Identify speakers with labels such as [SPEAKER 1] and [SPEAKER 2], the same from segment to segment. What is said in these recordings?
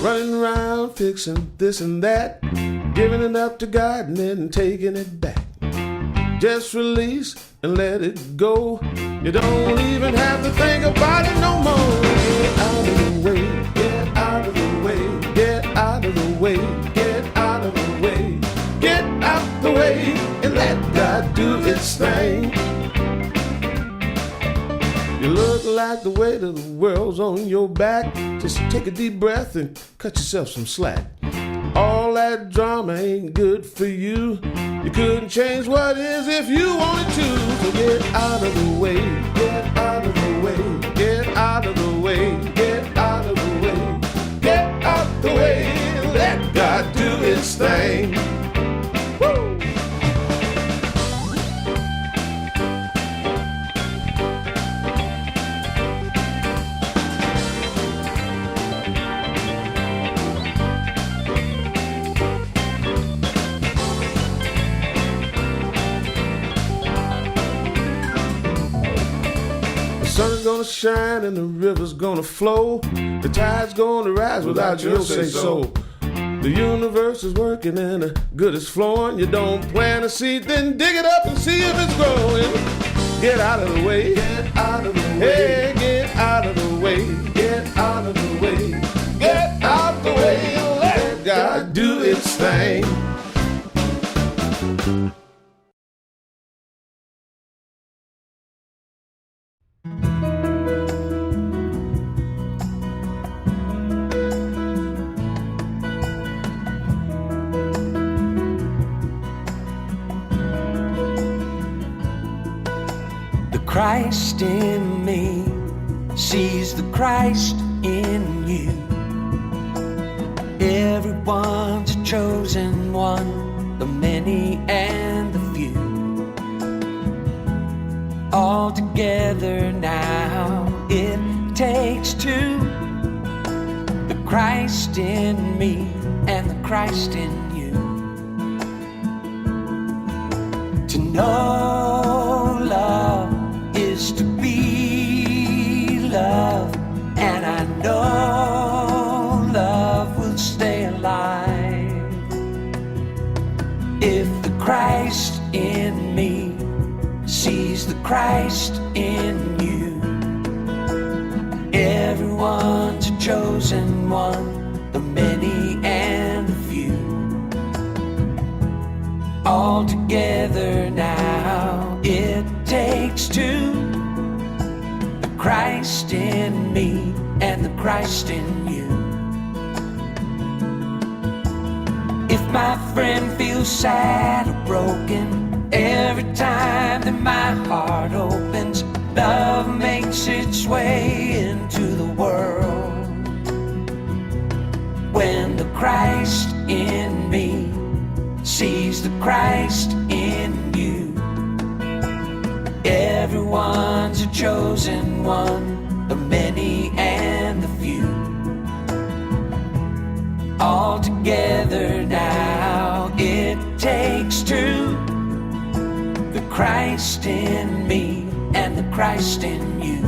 [SPEAKER 1] running around fixing this and that, giving it up to God and then taking it back. Just release and let it go. You don't even have to think about it no more. Get out of the way, get out of the way, get out of the way, get out of the way, get out the way, and let God do its thing. You look like the weight of the world's on your back. Just take a deep breath and cut yourself some slack. All that drama ain't good for you. You couldn't change what is if you wanted to. So get out of the way, get out of the way, get out of the way, get out of the way, get out the way, and let God do his thing. Woo! The sun's gonna shine and the river's gonna flow. The tide's gonna rise without your say-so. The universe is working and the good is flowing. You don't plant a seed, then dig it up and see if it's growing. Get out of the way, get out of the way, hey, get out of the way, get out of the way, get out the way, and let God do its thing.
[SPEAKER 2] Christ in me sees the Christ in you. Everyone's a chosen one, the many and the few. All together now it takes two. The Christ in me and the Christ in you. To know love is to be love, and I know love will stay alive. If the Christ in me sees the Christ in you, everyone's a chosen one, the many and the few. All together now it takes two. The Christ in me and the Christ in you. If my friend feels sad or broken, every time that my heart opens, love makes its way into the world. When the Christ in me sees the Christ in you, everyone's a chosen one, the many and the few. All together now it takes two. The Christ in me and the Christ in you.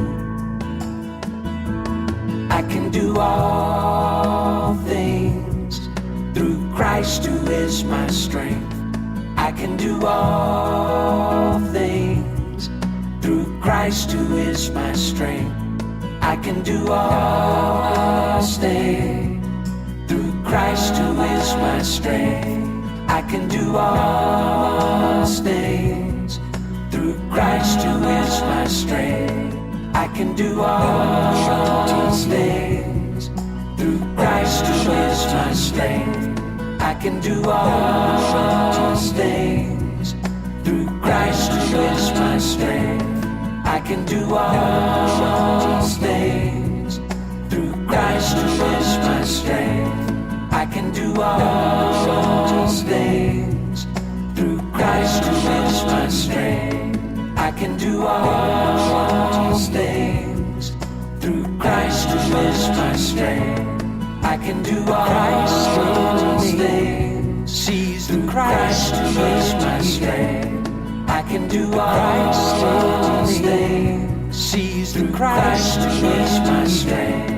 [SPEAKER 2] I can do all things through Christ who is my strength. I can do all things through Christ who is my strength. I can do all things through Christ who is my strength. I can do all things through Christ who is my strength. I can do all things through Christ who is my strength. I can do all things through Christ who is my strength. I can do all things through Christ who is my strength. I can do all things through Christ who is my strength. I can do all things through Christ who is my strength. I can do all things, sees the Christ who is my strength. I can do all things, sees the Christ who is my strength.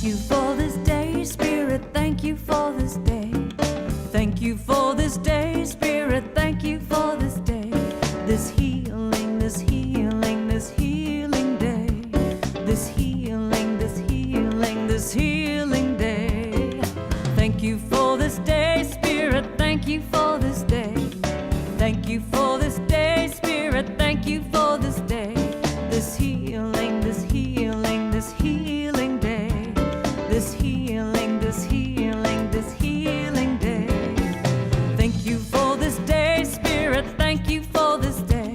[SPEAKER 3] you for this day, Spirit, thank you for this day. Thank you for this day, Spirit, thank you for this day. This healing, this healing, this healing day. This healing, this healing, this healing day. Thank you for this day, Spirit, thank you for this day. Thank you for this day, Spirit, thank you for this day. This healing, this healing, this healing day. This healing, this healing, this healing day. Thank you for this day, Spirit, thank you for this day.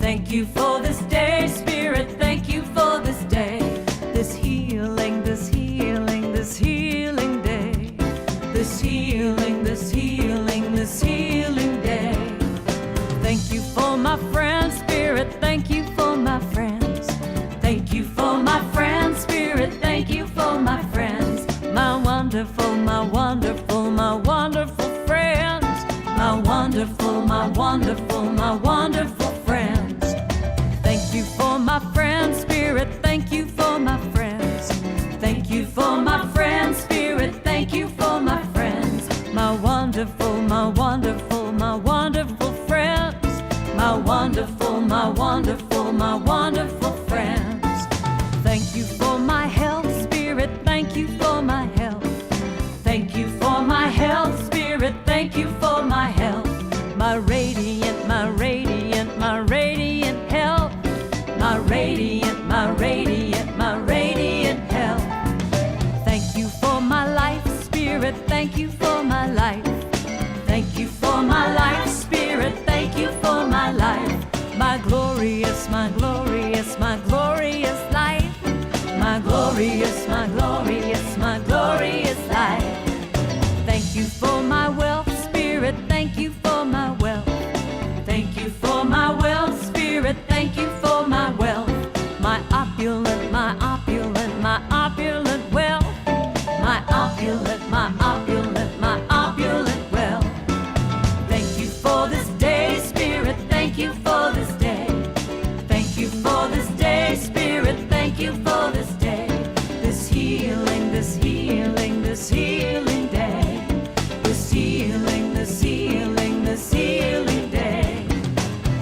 [SPEAKER 3] Thank you for this day, Spirit, thank you for this day. This healing, this healing, this healing day. This healing, this healing, this healing day. Thank you for my friends, Spirit, thank you for my friends. Thank you for my friends, Spirit, thank you for my friends. My wonderful, my wonderful, my wonderful friends. My wonderful, my wonderful, my wonderful friends. Thank you for my friends, Spirit, thank you for my friends. Thank you for my friends, Spirit, thank you for my friends. My wonderful, my wonderful, my wonderful friends. My wonderful, my wonderful, my wonderful friends. Thank you for my health, Spirit, thank you for my health. Thank you for my health, Spirit, thank you for my health. My radiant, my radiant, my radiant health. My radiant, my radiant, my radiant health. Thank you for my life, Spirit, thank you for my life. Thank you for my life, Spirit, thank you for my life. My glorious, my glorious, my glorious life. My glorious, my glorious, my glorious life. Thank you for my wealth, Spirit, thank you for my wealth. Thank you for my wealth, Spirit, thank you for my wealth. My opulent, my opulent, my opulent wealth. My opulent, my opulent, my opulent wealth. Thank you for this day, Spirit, thank you for this day. Thank you for this day, Spirit, thank you for this day. This healing, this healing, this healing day. This healing, this healing, this healing day.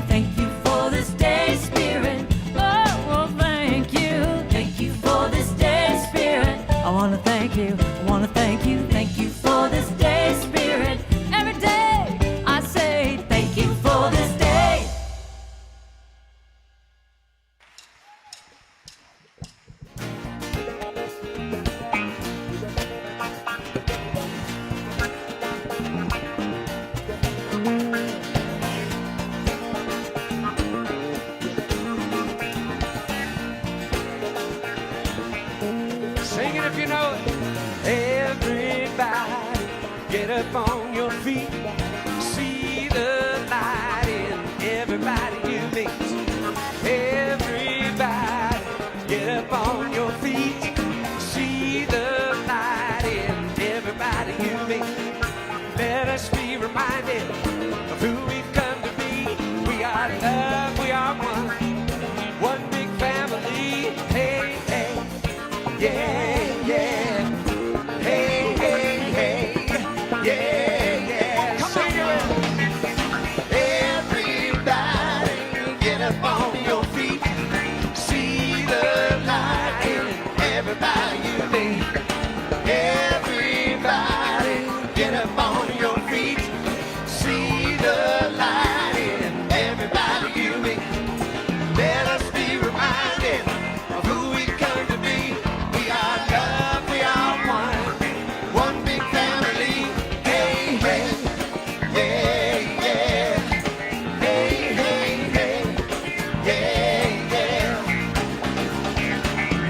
[SPEAKER 3] Thank you for this day, Spirit. Oh, well, thank you. Thank you for this day, Spirit. I want to thank you. I want to thank you. Thank you for this day, Spirit. Every day I say thank you for this day.
[SPEAKER 2] Sing it if you know it. Everybody, get up on your feet. See the light in everybody you meet. Everybody, get up on your feet. See the light in everybody you meet. Let us be reminded of who we've come to be. We are love, we are one. One big family. Hey, hey, yeah, yeah. Hey, hey, hey, yeah, yeah. Come on, everybody, get up on your feet. See the light in everybody you meet. Everybody, get up on your feet. See the light in everybody you meet. Let us be reminded of who we come to be. We are love, we are one. One big family. Hey, hey, yeah, yeah. Hey, hey, hey, yeah, yeah.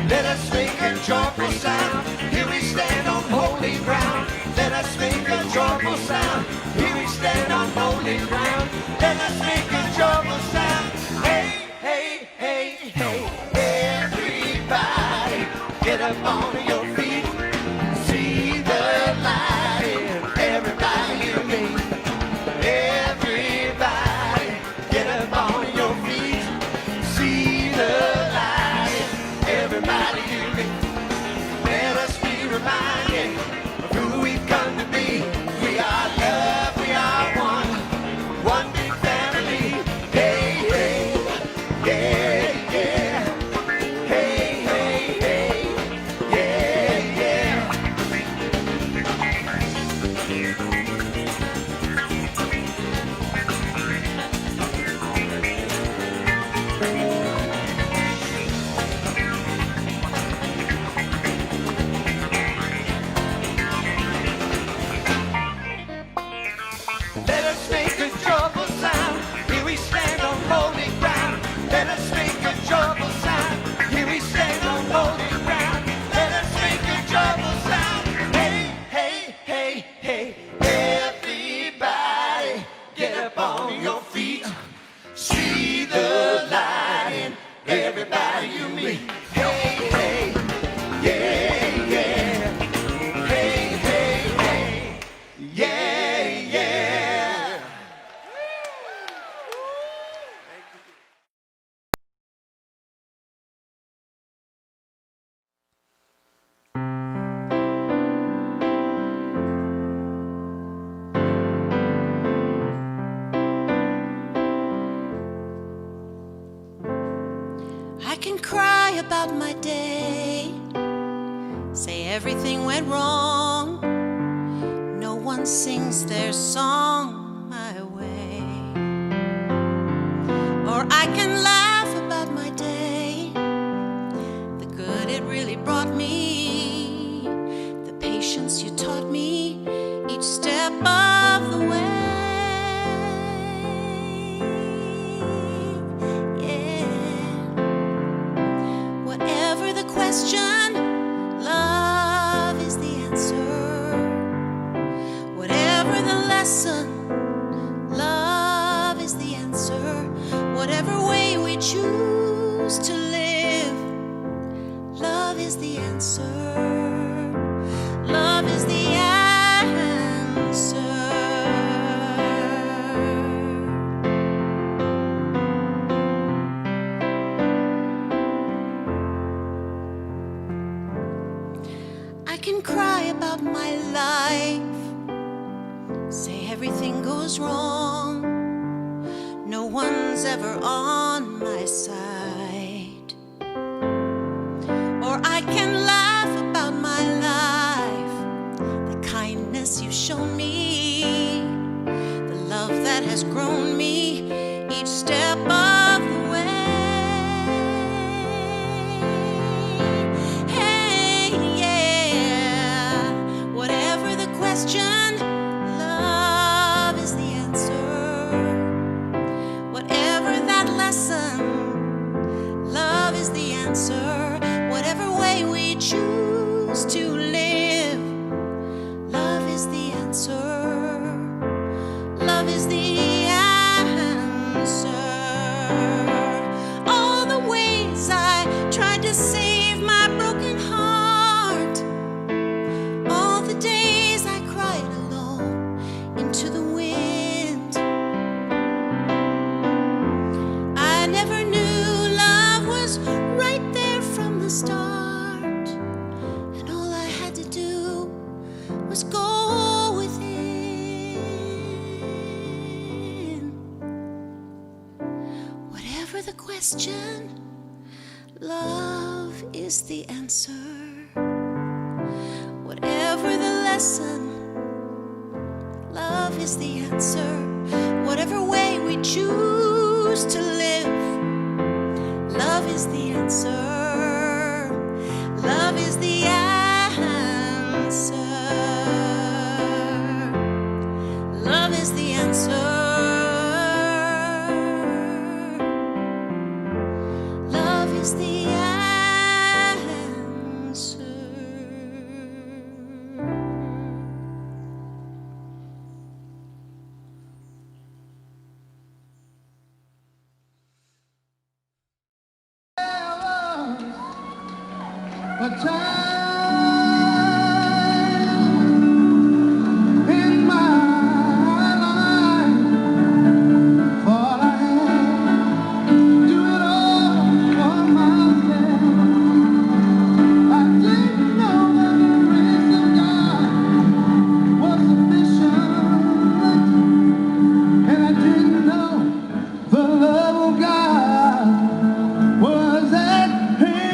[SPEAKER 2] Let us make a joyful sound. Here we stand on holy ground. Let us make a joyful sound. Here we stand on holy ground. Let us make a joyful sound. Hey, hey, hey, hey. Everybody, get up on your feet. See the light in everybody you meet. Everybody, get up on your feet. See the light in everybody you meet. Let us
[SPEAKER 4] about my day, say everything went wrong. No one sings their song my way. Or I can laugh about my day, the good it really brought me, the patience you taught me each step of the way. Whatever the question, love is the answer. Whatever the lesson, love is the answer. Whatever way we choose to live, love is the answer. Love is the answer. I can cry about my life, say everything goes wrong. No one's ever on my side. Or I can laugh about my life, the kindness you've shown me, the love that has grown me each step of the way. Whatever the question, love is the answer. Whatever that lesson, love is the answer. Whatever way we choose to live, love is the answer. Love is the answer. All the ways I tried to save my broken heart, all the days I cried alone into the wind. I never knew love was right there from the start, and all I had to do was go within. Whatever the question, love is the answer. Whatever the lesson, love is the answer. Whatever way we choose to live, love is the answer. Love is the answer. Love is the answer. Love is the answer.
[SPEAKER 5] A time in my life, thought I had to do it all for myself. I didn't know that the grace of God was sufficient, and I didn't know the love of God was at hand.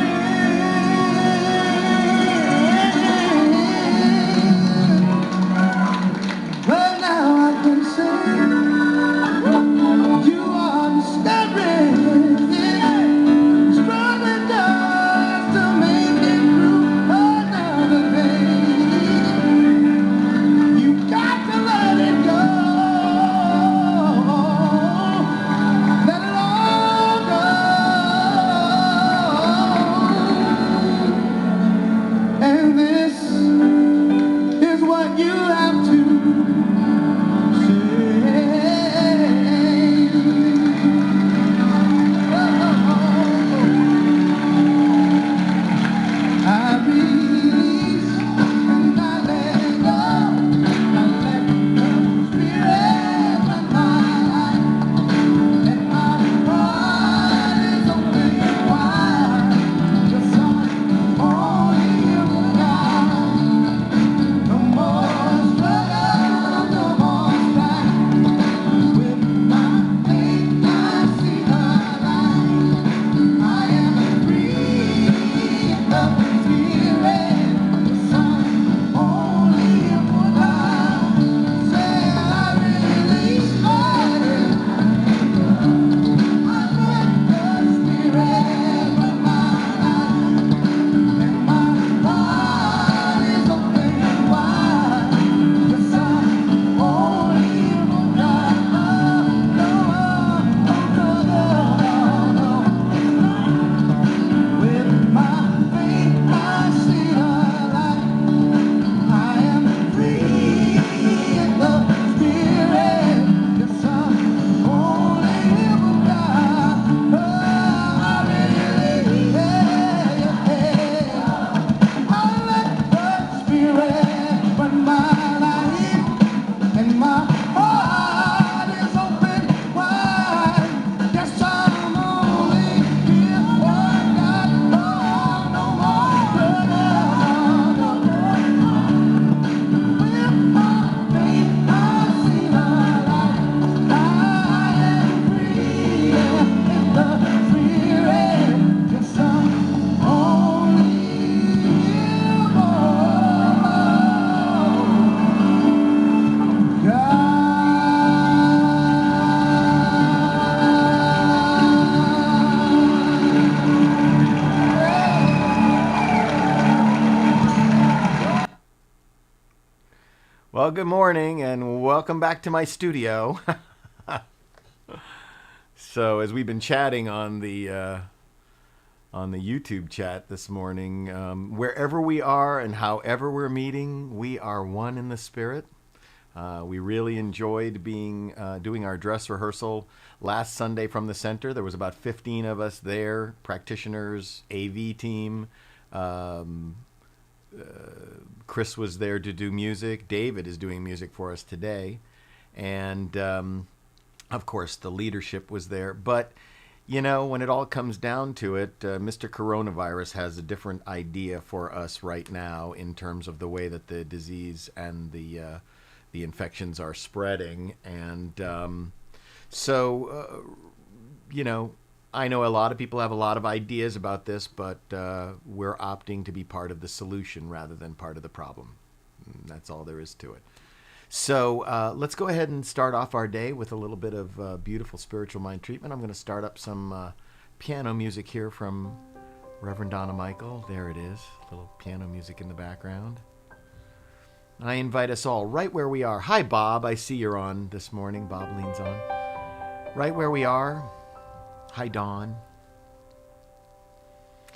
[SPEAKER 6] good morning and welcome back to my studio. So, as we've been chatting on the YouTube chat this morning, wherever we are and however we're meeting, we are one in the spirit. We really enjoyed doing our dress rehearsal last Sunday from the center. There was about 15 of us there, practitioners, AV team. Chris was there to do music. David is doing music for us today. And, of course, the leadership was there. But, you know, when it all comes down to it, Mr. Coronavirus has a different idea for us right now in terms of the way that the disease and the infections are spreading. And you know, I know a lot of people have a lot of ideas about this, but we're opting to be part of the solution rather than part of the problem. That's all there is to it. So let's go ahead and start off our day with a little bit of beautiful spiritual mind treatment. I'm going to start up some piano music here from Reverend Donna Michael. There it is, a little piano music in the background. I invite us all right where we are. Hi, Bob. I see you're on this morning. Bob leans on. Right where we are. Hi, Dawn.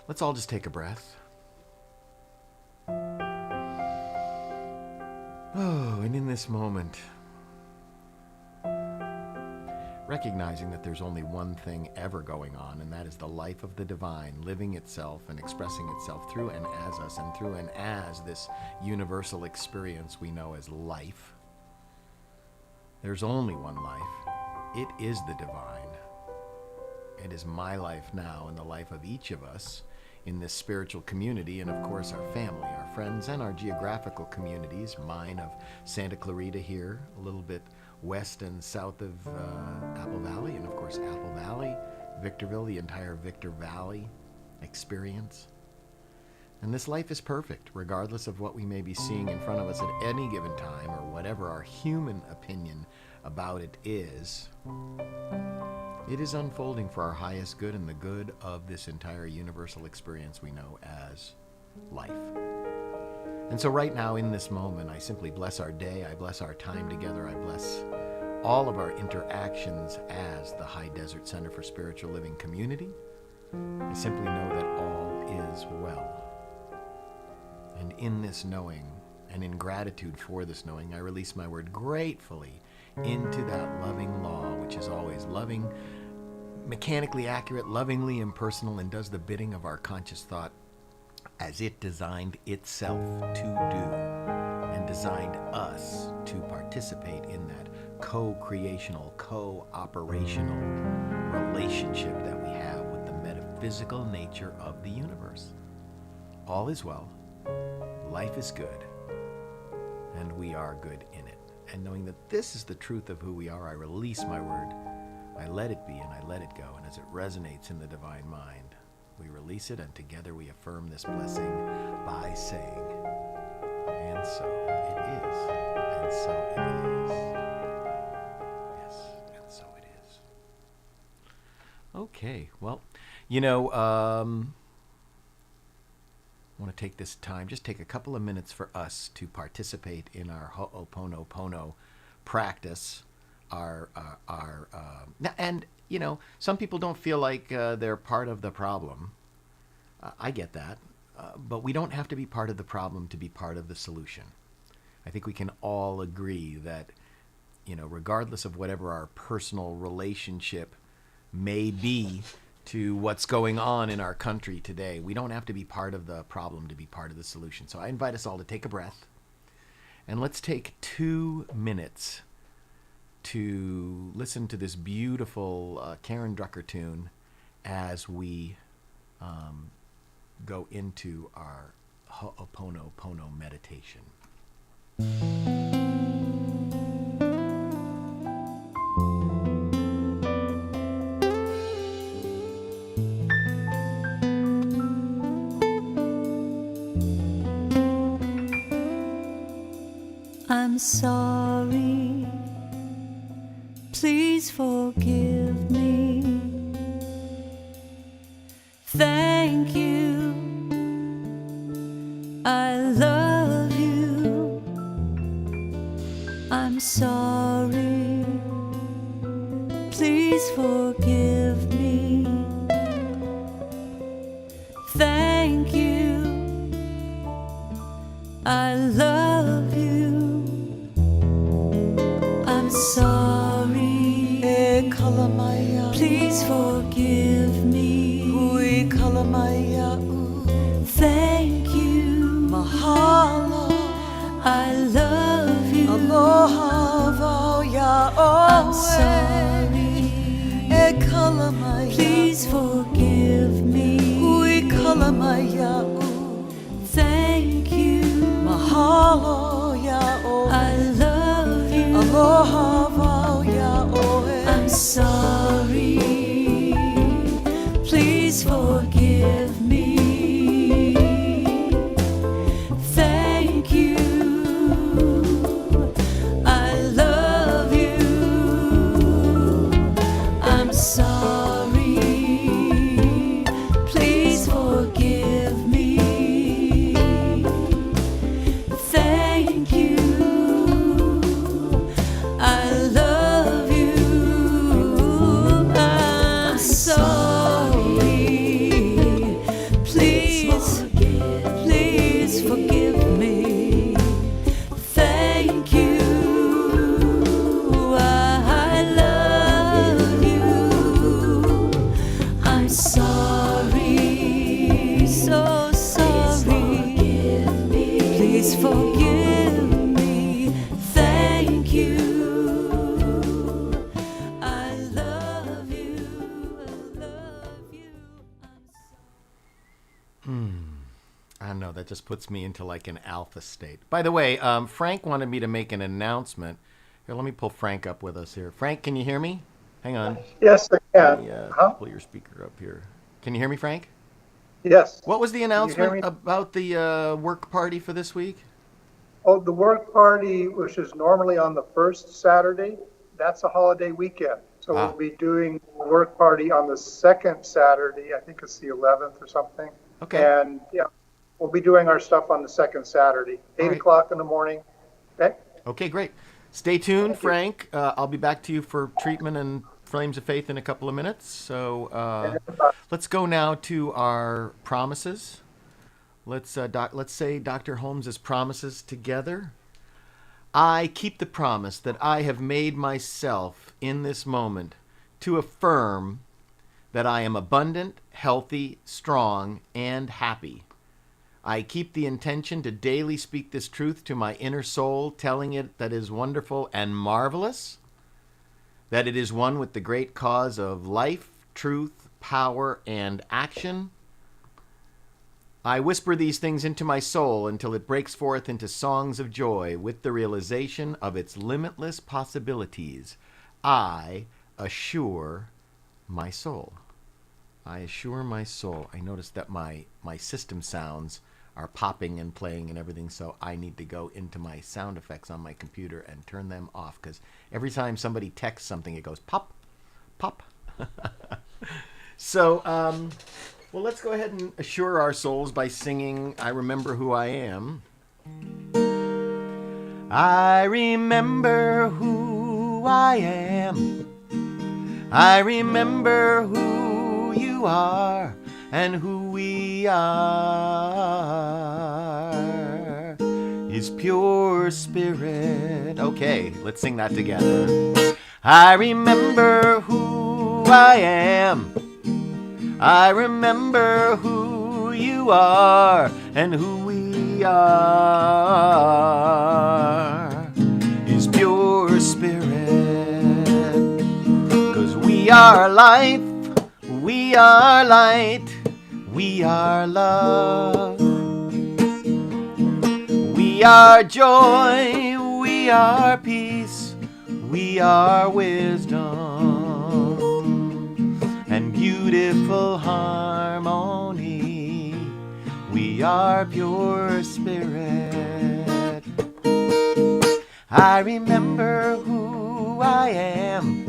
[SPEAKER 6] Let's all just take a breath. Oh, and in this moment, recognizing that there's only one thing ever going on, and that is the life of the divine living itself and expressing itself through and as us and through and as this universal experience we know as life. There's only one life. It is the divine. It is my life now and the life of each of us in this spiritual community, and of course our family, our friends, and our geographical communities. Mine of Santa Clarita here, a little bit west and south of Apple Valley, and of course Apple Valley, Victorville, the entire Victor Valley experience. And this life is perfect, regardless of what we may be seeing in front of us at any given time, or whatever our human opinion about it is. It is unfolding for our highest good and the good of this entire universal experience we know as life. And so right now in this moment, I simply bless our day, I bless our time together, I bless all of our interactions as the High Desert Center for Spiritual Living community. I simply know that all is well. And in this knowing, and in gratitude for this knowing, I release my word gratefully into that loving law, which is always loving, mechanically accurate, lovingly impersonal, and does the bidding of our conscious thought as it designed itself to do, and designed us to participate in that co-creational, co-operational relationship that we have with the metaphysical nature of the universe. All is well, life is good, and we are good in it. And knowing that this is the truth of who we are, I release my word, I let it be and I let it go, and as it resonates in the divine mind, we release it, and together we affirm this blessing by saying, and so it is, and so it is. Yes, and so it is. Okay, well, you know, I want to take this time, just take a couple of minutes for us to participate in our Ho'oponopono practice. And you know, some people don't feel like they're part of the problem. I get that, but we don't have to be part of the problem to be part of the solution. I think we can all agree that, you know, regardless of whatever our personal relationship may be to what's going on in our country today, we don't have to be part of the problem to be part of the solution. So I invite us all to take a breath, and let's take 2 minutes to listen to this beautiful Karen Drucker tune as we go into our Ho'oponopono meditation.
[SPEAKER 3] I'm sorry, please forgive me. Thank you, I love you. I'm sorry. Please forgive me. Thank you. I love you. I'm sorry. Please forgive me. Thank you.
[SPEAKER 7] Mahalo.
[SPEAKER 3] I love you.
[SPEAKER 7] Aloha vau ya
[SPEAKER 3] I'm
[SPEAKER 7] oe.
[SPEAKER 3] sorry.
[SPEAKER 7] E kalamaya.
[SPEAKER 3] Please forgive me.
[SPEAKER 7] Ui kalamaya.
[SPEAKER 3] Thank you.
[SPEAKER 7] Mahalo ya oe.
[SPEAKER 3] I love you.
[SPEAKER 7] Aloha vau ya oe.
[SPEAKER 3] I'm sorry. Please forgive me. Thank you. I love you. I'm sorry. Please forgive me. Thank you. I love you. I'm sorry. Please forgive me. Thank you. I love you. I'm sorry. So sorry. Please forgive me. Thank you. I love you. I love you.
[SPEAKER 6] I don't know, that just puts me into like an alpha state. By the way, Frank wanted me to make an announcement. Here, let me pull Frank up with us here. Frank, can you hear me? Hang on.
[SPEAKER 8] Yes, I can.
[SPEAKER 6] Yeah, pull your speaker up here. Can you hear me, Frank?
[SPEAKER 8] Yes.
[SPEAKER 6] What was the
[SPEAKER 8] hear
[SPEAKER 6] announcement
[SPEAKER 8] me?
[SPEAKER 6] about the work party for this week?
[SPEAKER 8] Oh, the work party, which is normally on the first Saturday, that's a holiday weekend. So
[SPEAKER 6] Ah.
[SPEAKER 8] we'll be doing the work party on the second Saturday. I think it's the 11th or something.
[SPEAKER 6] Okay.
[SPEAKER 8] And yeah, we'll be doing our stuff on the second Saturday, 8
[SPEAKER 6] All right.
[SPEAKER 8] o'clock in the morning. Okay.
[SPEAKER 6] Okay, great. Stay tuned,
[SPEAKER 8] Thank you.
[SPEAKER 6] Frank. I'll be back to you for treatment and Flames of Faith in a couple of minutes. So let's go now to our promises. Let's say Dr. Holmes's promises together. I keep the promise that I have made myself in this moment to affirm that I am abundant, healthy, strong, and happy. I keep the intention to daily speak this truth to my inner soul, telling it that it is wonderful and marvelous, that it is one with the great cause of life, truth, power, and action. I whisper these things into my soul until it breaks forth into songs of joy with the realization of its limitless possibilities. I assure my soul. I assure my soul. I noticed that my system sounds are popping and playing and everything, so I need to go into my sound effects on my computer and turn them off, because every time somebody texts something, it goes pop, pop. So, well, let's go ahead and assure our souls by singing I Remember Who I Am. I remember who I am. I remember who you are and who we are. His pure spirit. Okay, let's sing that together. I remember who I am. I remember who you are and who we are. His pure spirit. 'Cause we are life, we are light, we are love. We are joy, we are peace, we are wisdom. And beautiful harmony. We are pure spirit. I remember who I am.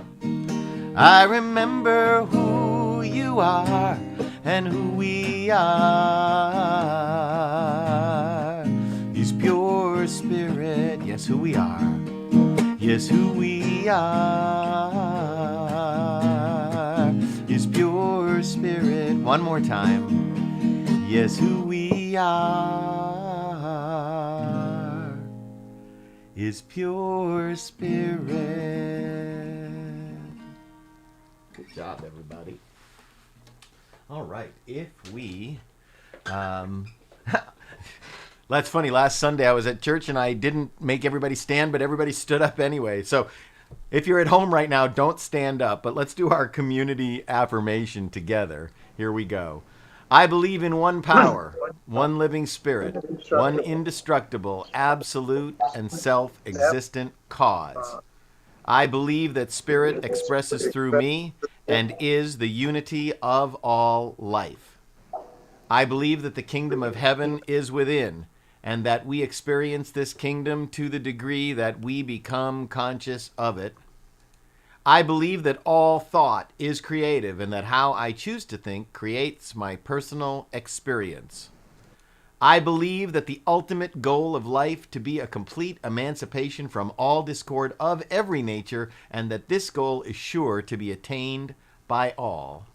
[SPEAKER 6] I remember who you are and who we are. His pure spirit, yes, who we are. Yes, who we are is pure spirit. One more time. Yes, who we are is pure spirit. Good job, everybody. All right, if we... That's funny. Last Sunday I was at church and I didn't make everybody stand, but everybody stood up anyway. So if you're at home right now, don't stand up, but let's do our community affirmation together. Here we go. I believe in one power, one living spirit, one indestructible, absolute, and self-existent cause. I believe that spirit expresses through me and is the unity of all life. I believe that the kingdom of heaven is within, and that we experience this kingdom to the degree that we become conscious of it. I believe that all thought is creative, and that how I choose to think creates my personal experience. I believe that the ultimate goal of life to be a complete emancipation from all discord of every nature, and that this goal is sure to be attained by all.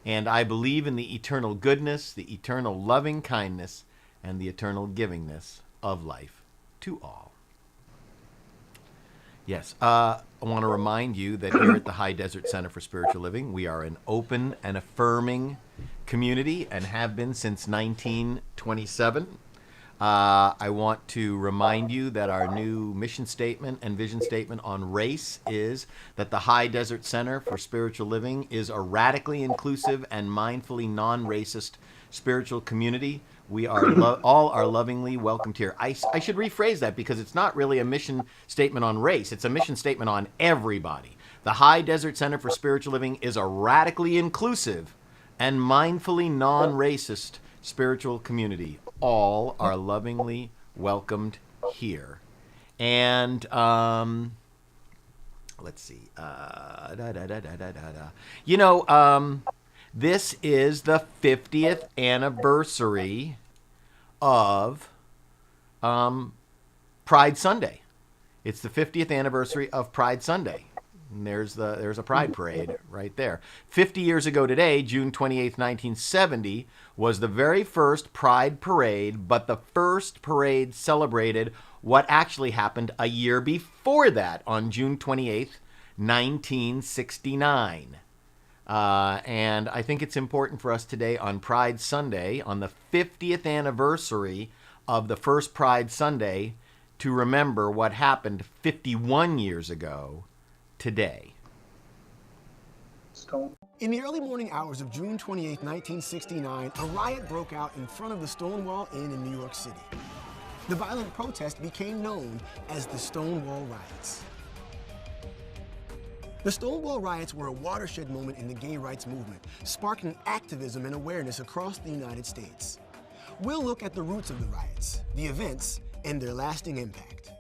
[SPEAKER 6] And I believe in the eternal goodness, the eternal loving kindness, and the eternal givingness of life to all. Yes, I want to remind you that here at the High Desert Center for Spiritual Living, we are an open and affirming community and have been since 1927. I want to remind you that our new mission statement and vision statement on race is that the High Desert Center for Spiritual Living is a radically inclusive and mindfully non-racist spiritual community. We are all are lovingly welcomed here. I should rephrase that because it's not really a mission statement on race. It's a mission statement on everybody. The High Desert Center for Spiritual Living is a radically inclusive and mindfully non-racist spiritual community. All are lovingly welcomed here. And let's see. This is the 50th anniversary of Pride Sunday. It's the 50th anniversary of Pride Sunday. And there's a pride parade right there. 50 years ago today, June 28th, 1970, was the very first pride parade, but the first parade celebrated what actually happened a year before that on June 28th, 1969. And I think it's important for us today on Pride Sunday, on the 50th anniversary of the first Pride Sunday, to remember what happened 51 years ago today.
[SPEAKER 9] In the early morning hours of June 28, 1969, a riot broke out in front of the Stonewall Inn in New York City. The violent protest became known as the Stonewall Riots. The Stonewall Riots were a watershed moment in the gay rights movement, sparking activism and awareness across the United States. We'll look at the roots of the riots, the events, and their lasting impact.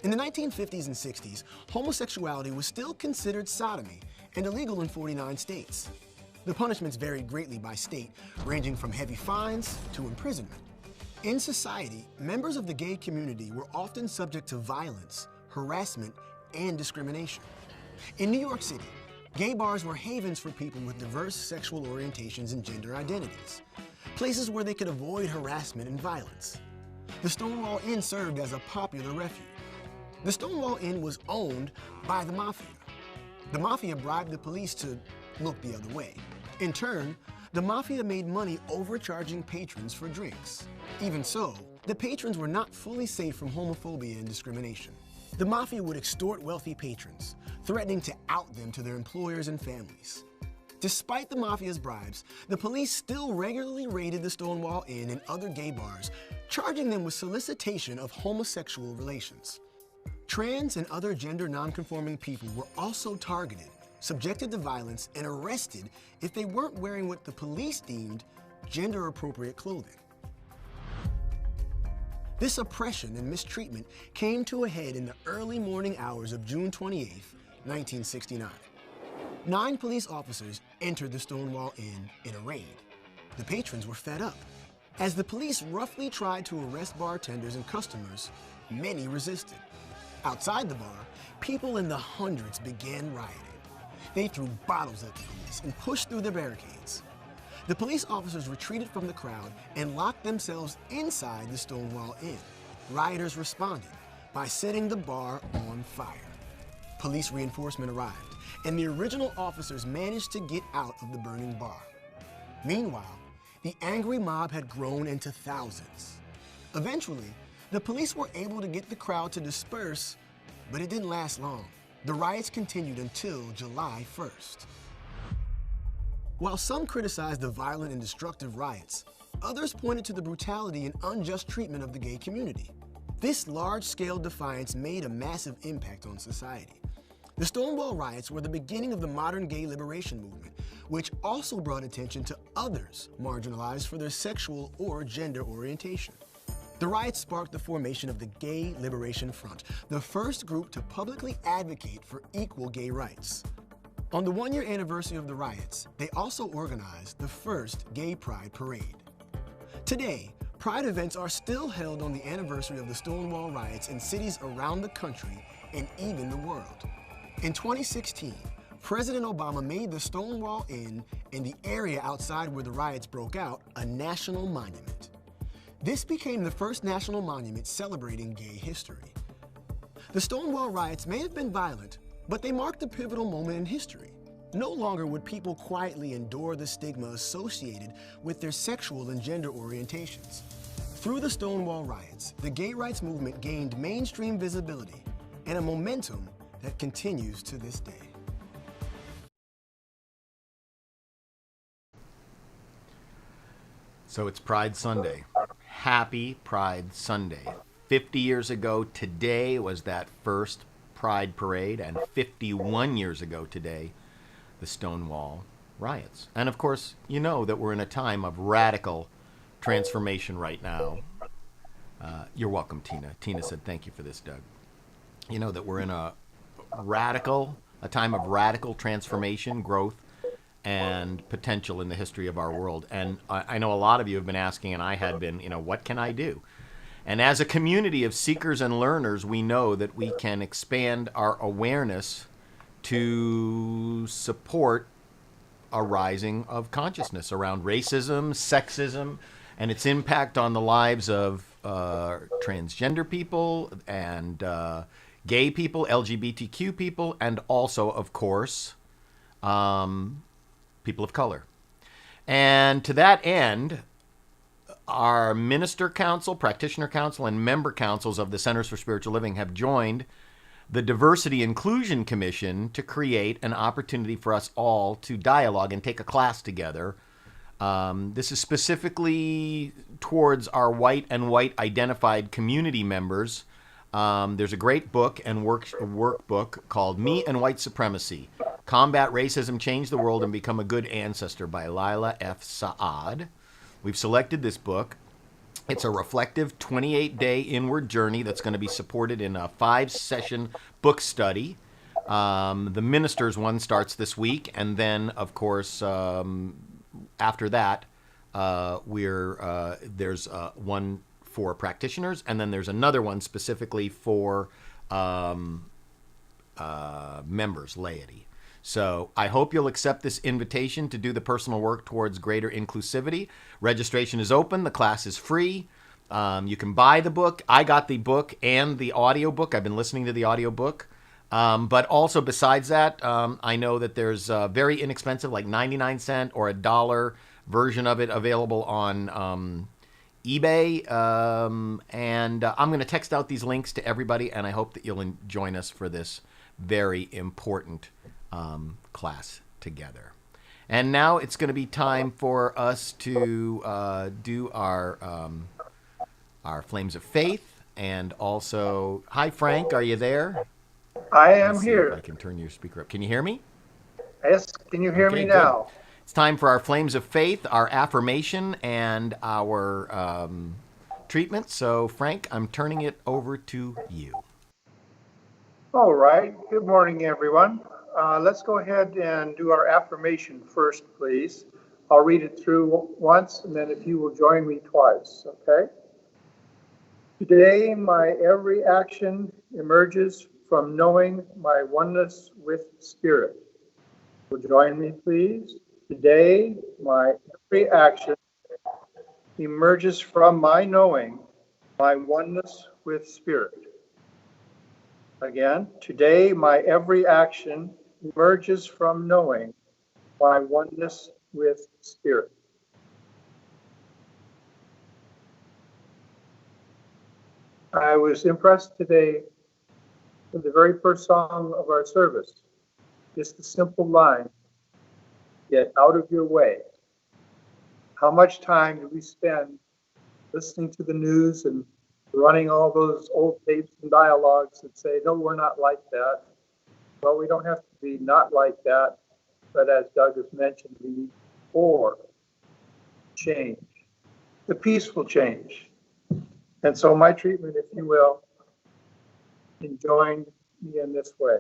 [SPEAKER 9] In the 1950s and 60s, homosexuality was still considered sodomy and illegal in 49 states. The punishments varied greatly by state, ranging from heavy fines to imprisonment. In society, members of the gay community were often subject to violence, harassment, and discrimination. In New York City, gay bars were havens for people with diverse sexual orientations and gender identities, places where they could avoid harassment and violence. The Stonewall Inn served as a popular refuge. The Stonewall Inn was owned by the Mafia. The Mafia bribed the police to look the other way. In turn, the Mafia made money overcharging patrons for drinks. Even so, the patrons were not fully safe from homophobia and discrimination. The Mafia would extort wealthy patrons, threatening to out them to their employers and families. Despite the Mafia's bribes, the police still regularly raided the Stonewall Inn and other gay bars, charging them with solicitation of homosexual relations. Trans and other gender nonconforming people were also targeted, subjected to violence, and arrested if they weren't wearing what the police deemed gender-appropriate clothing. This oppression and mistreatment came to a head in the early morning hours of June 28, 1969. 9 police officers entered the Stonewall Inn in a raid. The patrons were fed up. As the police roughly tried to arrest bartenders and customers, many resisted. Outside the bar, people in the hundreds began rioting. They threw bottles at the police and pushed through the barricades. The police officers retreated from the crowd and locked themselves inside the Stonewall Inn. Rioters responded by setting the bar on fire. Police reinforcement arrived, and the original officers managed to get out of the burning bar. Meanwhile, the angry mob had grown into thousands. Eventually, the police were able to get the crowd to disperse, but it didn't last long. The riots continued until July 1st. While some criticized the violent and destructive riots, others pointed to the brutality and unjust treatment of the gay community. This large-scale defiance made a massive impact on society. The Stonewall riots were the beginning of the modern gay liberation movement, which also brought attention to others marginalized for their sexual or gender orientation. The riots sparked the formation of the Gay Liberation Front, the first group to publicly advocate for equal gay rights. On the one-year anniversary of the riots, they also organized the first Gay Pride Parade. Today, Pride events are still held on the anniversary of the Stonewall riots in cities around the country and even the world. In 2016, President Obama made the Stonewall Inn and the area outside where the riots broke out a national monument. This became the first national monument celebrating gay history. The Stonewall riots may have been violent, but they marked a pivotal moment in history. No longer would people quietly endure the stigma associated with their sexual and gender orientations. Through the Stonewall riots, the gay rights movement gained mainstream visibility and a momentum that continues to this day.
[SPEAKER 6] So it's Pride Sunday. Happy Pride Sunday. 50 years ago today was that first Pride Parade, and 51 years ago today, the Stonewall riots. And of course, you know that we're in a time of radical transformation right now. You're welcome, Tina. Tina said, thank you for this, Doug. You know that we're in a time of radical transformation, growth, and potential in the history of our world. And I know a lot of you have been asking, and I had been, what can I do? And as a community of seekers and learners, we know that we can expand our awareness to support a rising of consciousness around racism, sexism, and its impact on the lives of transgender people and gay people, LGBTQ people, and also, of course, people of color. And to that end, our Minister Council, Practitioner Council, and Member Councils of the Centers for Spiritual Living have joined the Diversity Inclusion Commission to create an opportunity for us all to dialogue and take a class together. This is specifically towards our white and white identified community members. There's a great book and workbook called Me and White Supremacy: Combat Racism, Change the World, and Become a Good Ancestor by Lila F. Saad. We've selected this book. It's a reflective 28-day inward journey that's going to be supported in a 5-session book study. The ministers one starts this week, and then, of course, after that, there's one for practitioners, and then there's another one specifically for members, laity. So I hope you'll accept this invitation to do the personal work towards greater inclusivity. Registration is open. The class is free. You can buy the book. I got the book and the audiobook. I've been listening to the audiobook. But also besides that, I know that there's a very inexpensive, like 99-cent or $1 version of it available on eBay. And I'm going to text out these links to everybody, and I hope that you'll join us for this very important class together. And now it's going to be time for us to do our Flames of Faith, and also, hi Frank, are you there?
[SPEAKER 8] I am
[SPEAKER 6] Let's see
[SPEAKER 8] here.
[SPEAKER 6] if I can turn your speaker up. Can you hear me?
[SPEAKER 8] Yes, can you hear me
[SPEAKER 6] good.
[SPEAKER 8] now?
[SPEAKER 6] It's time for our Flames of Faith, our affirmation, and our treatment. So Frank, I'm turning it over to you.
[SPEAKER 8] All right. Good morning, everyone. Let's go ahead and do our affirmation first, please. I'll read it through once, and then if you will join me twice, okay? Today, my every action emerges from knowing my oneness with Spirit. Will join me, please? Today, my every action emerges from my knowing my oneness with Spirit. Again, today, my every action emerges from knowing my oneness with Spirit. I was impressed today with the very first song of our service, just the simple line, "Get out of your way." How much time do we spend listening to the news and running all those old tapes and dialogues that say, no, we're not like that? Well, we don't have to be not like that, but as Doug has mentioned, we need for change, the peaceful change. And so my treatment, if you will, join me in this way.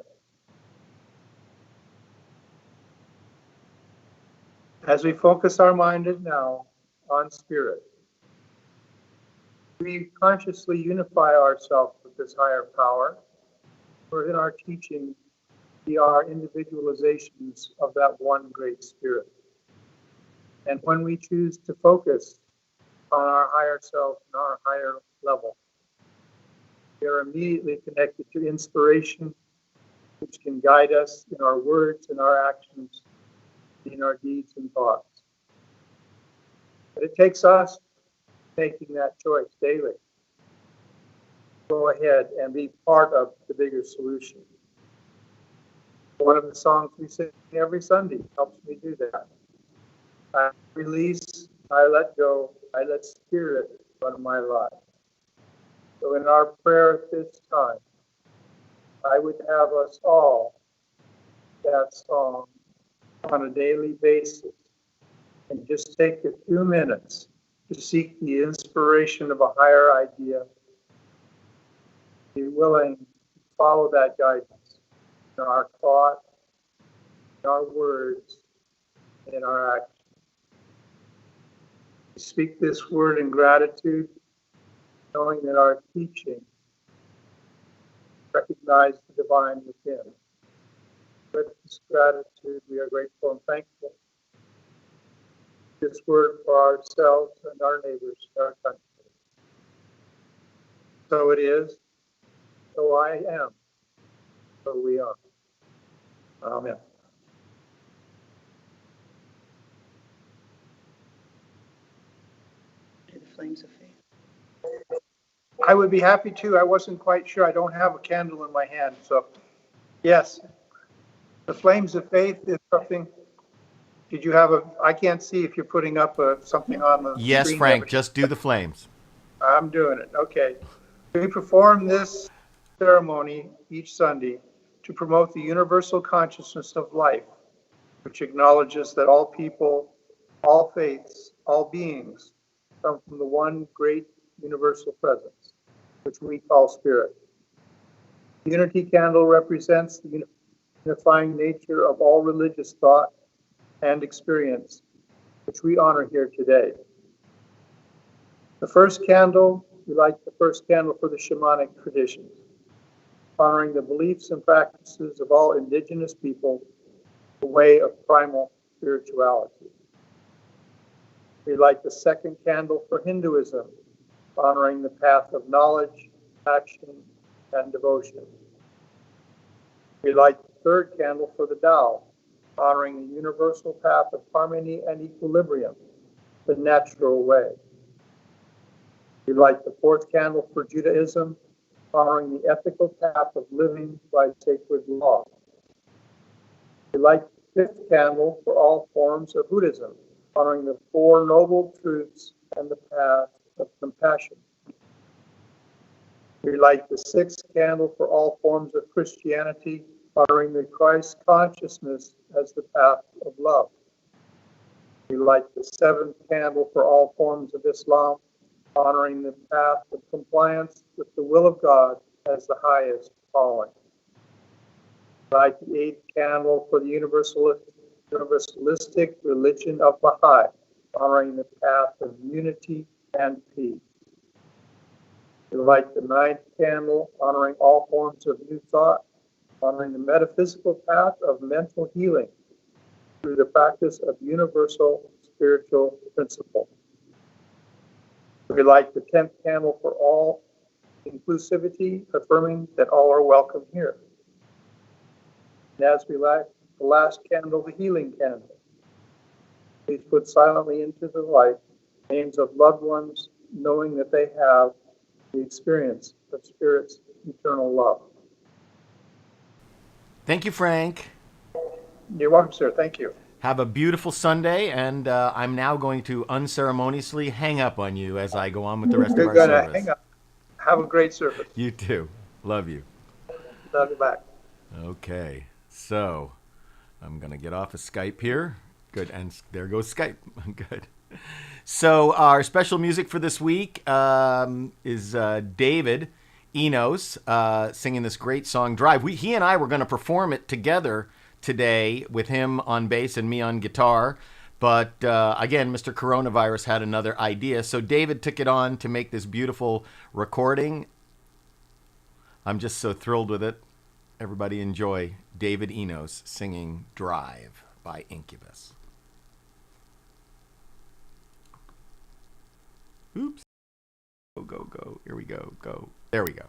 [SPEAKER 8] As we focus our mind now on Spirit, we consciously unify ourselves with this higher power. For in our teaching, we are individualizations of that one great Spirit. And when we choose to focus on our higher self and our higher level, we are immediately connected to inspiration, which can guide us in our words and our actions, in our deeds and thoughts. But it takes us making that choice daily. Go ahead and be part of the bigger solution. One of the songs we sing every Sunday helps me do that. I release, I let go, I let Spirit run my life. So in our prayer at this time, I would have us all that song on a daily basis and just take a few minutes to seek the inspiration of a higher idea. Be willing to follow that guidance in our thought, in our words, in our actions. We speak this word in gratitude, knowing that our teaching recognizes the divine within. With this gratitude, we are grateful and thankful. This word for ourselves and our neighbors, our country. So it is, so I am, so we are. Amen.
[SPEAKER 10] To the flames of faith.
[SPEAKER 8] I would be happy to. I wasn't quite sure. I don't have a candle in my hand. So, yes, the flames of faith is something. Did you have I can't see if you're putting up something on the
[SPEAKER 6] Yes,
[SPEAKER 8] screen.
[SPEAKER 6] Frank,
[SPEAKER 8] There,
[SPEAKER 6] just do the flames.
[SPEAKER 8] I'm doing it. Okay. We perform this ceremony each Sunday to promote the universal consciousness of life, which acknowledges that all people, all faiths, all beings come from the one great universal presence, which we call Spirit. The Unity Candle represents the unifying nature of all religious thought and experience, which we honor here today. The first candle, we light the first candle for the shamanic traditions, honoring the beliefs and practices of all indigenous people, the way of primal spirituality. We light the second candle for Hinduism, honoring the path of knowledge, action, and devotion. We light the third candle for the Tao, honoring the universal path of harmony and equilibrium, the natural way. We light the fourth candle for Judaism, honoring the ethical path of living by sacred law. We light the fifth candle for all forms of Buddhism, honoring the Four Noble Truths and the path of compassion. We light the sixth candle for all forms of Christianity, honoring the Christ consciousness as the path of love. We light the seventh candle for all forms of Islam, honoring the path of compliance with the will of God as the highest calling. Light the eighth candle for the universalistic religion of Baha'i, honoring the path of unity and peace. We light the ninth candle, honoring all forms of new thought, honoring the metaphysical path of mental healing through the practice of universal spiritual principle. We light the 10th candle for all inclusivity, affirming that all are welcome here. And as we light the last candle, the healing candle, please put silently into the light names of loved ones, knowing that they have the experience of Spirit's eternal love.
[SPEAKER 6] Thank you, Frank.
[SPEAKER 8] You're welcome, sir. Thank you.
[SPEAKER 6] Have a beautiful Sunday, and I'm now going to unceremoniously hang up on you as I go on with the rest of
[SPEAKER 8] You're
[SPEAKER 6] our
[SPEAKER 8] going to
[SPEAKER 6] service.
[SPEAKER 8] hang up. Have a great service.
[SPEAKER 6] You too. Love you.
[SPEAKER 8] Love you back.
[SPEAKER 6] Okay, so I'm going to get off of Skype here. Good, and there goes Skype. Good. So our special music for this week is David Enos singing this great song, Drive. He and I were going to perform it together today with him on bass and me on guitar. But again, Mr. Coronavirus had another idea. So David took it on to make this beautiful recording. I'm just so thrilled with it. Everybody enjoy David Enos singing Drive by Incubus. Oops. Go, go, go. Here we go. Go. There we go.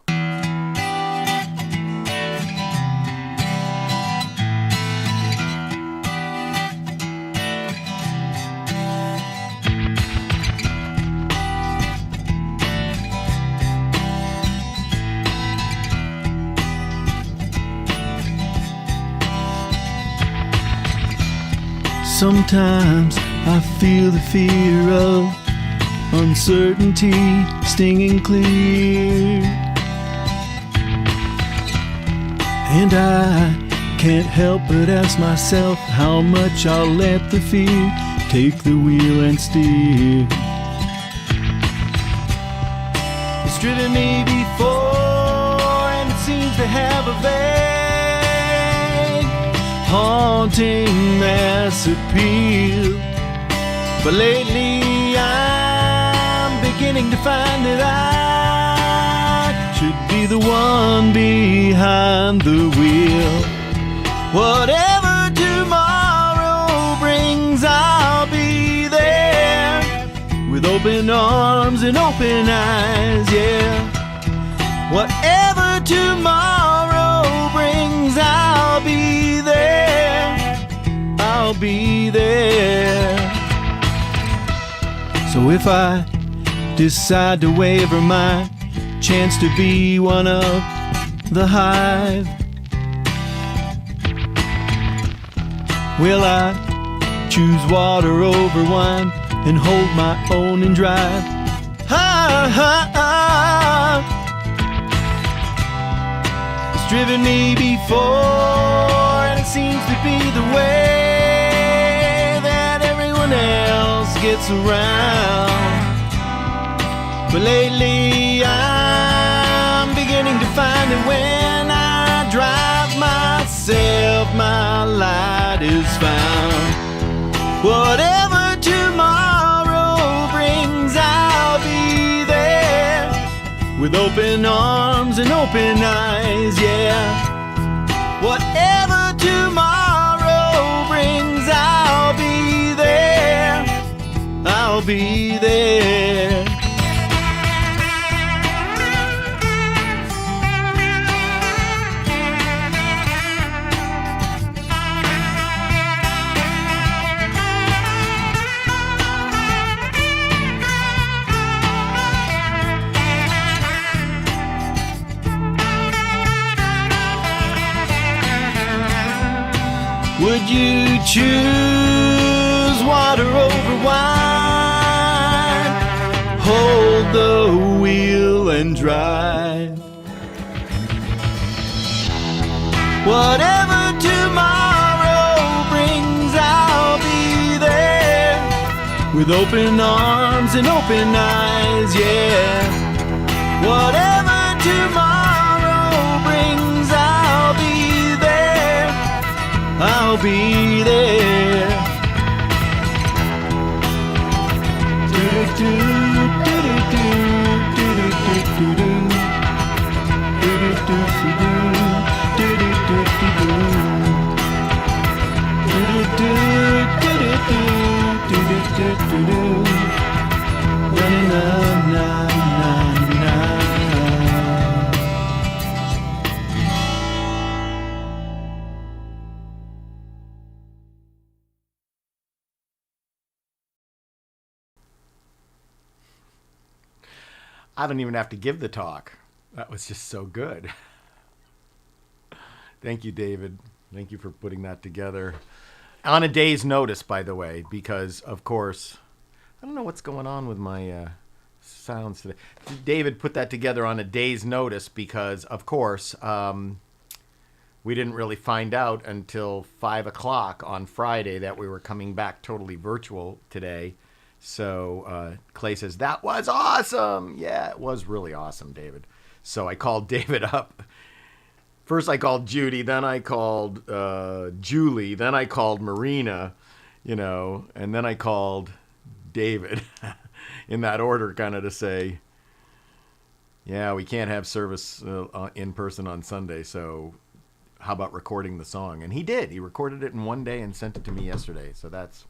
[SPEAKER 10] Sometimes I feel the fear of uncertainty stinging clear, and I can't help but ask myself how much I'll let the fear take the wheel and steer. It's driven me before, and it seems to have a vague, haunting mass appeal. But lately I'm beginning to find that I should be the one behind the wheel. Whatever tomorrow brings, I'll be there with open arms and open eyes, yeah. Whatever tomorrow brings, I'll be there. I'll be there. So if I decide to waver my chance to be one of the hive, will I choose water over wine and hold my own and drive? It's driven me before, and it seems to be the way that everyone else gets around. But lately I'm beginning to find that when I drive myself, my light is found. Whatever tomorrow brings, I'll be there with open arms and open eyes, yeah. Whatever tomorrow brings, I'll be there. I'll be there. Would you choose water over wine? Hold the wheel and drive. Whatever tomorrow brings, I'll be there with open arms and open eyes, yeah. Whatever tomorrow brings, I'll be there. I'll be there. Do-do-do, do-do-do, do-do-do-do-do.
[SPEAKER 6] I don't even have to give the talk. That was just so good. Thank you, David. Thank you for putting that together. On a day's notice, by the way, because, of course, I don't know what's going on with my sounds today. David put that together on a day's notice because, of course, we didn't really find out until 5 o'clock on Friday that we were coming back totally virtual today. So Clay says, that was awesome. Yeah, it was really awesome, David. So I called David up. First I called Judy, then I called Julie, then I called Marina, and then I called David in that order, kind of to say, yeah, we can't have service in person on Sunday, so how about recording the song? And he did. He recorded it in one day and sent it to me yesterday. So that's...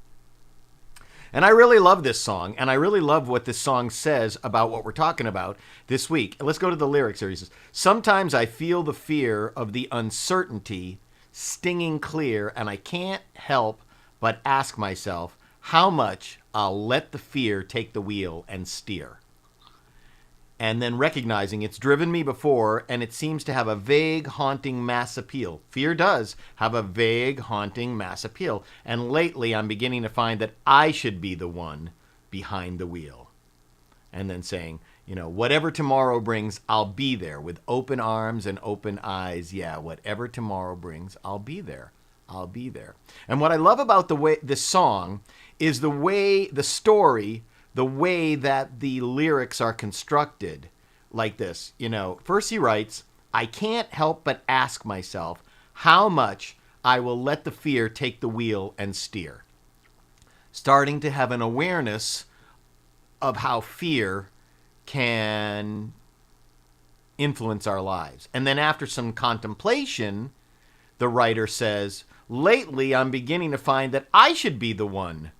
[SPEAKER 6] And I really love this song, and I really love what this song says about what we're talking about this week. Let's go to the lyrics here. He says, sometimes I feel the fear of the uncertainty stinging clear, and I can't help but ask myself how much I'll let the fear take the wheel and steer. And then recognizing it's driven me before, and it seems to have a vague, haunting mass appeal. Fear does have a vague, haunting mass appeal. And lately, I'm beginning to find that I should be the one behind the wheel. And then saying, whatever tomorrow brings, I'll be there with open arms and open eyes. Yeah, whatever tomorrow brings, I'll be there. I'll be there. And what I love about this song is the story, the way that the lyrics are constructed like this. First he writes, I can't help but ask myself how much I will let the fear take the wheel and steer. Starting to have an awareness of how fear can influence our lives. And then after some contemplation, the writer says, lately I'm beginning to find that I should be the one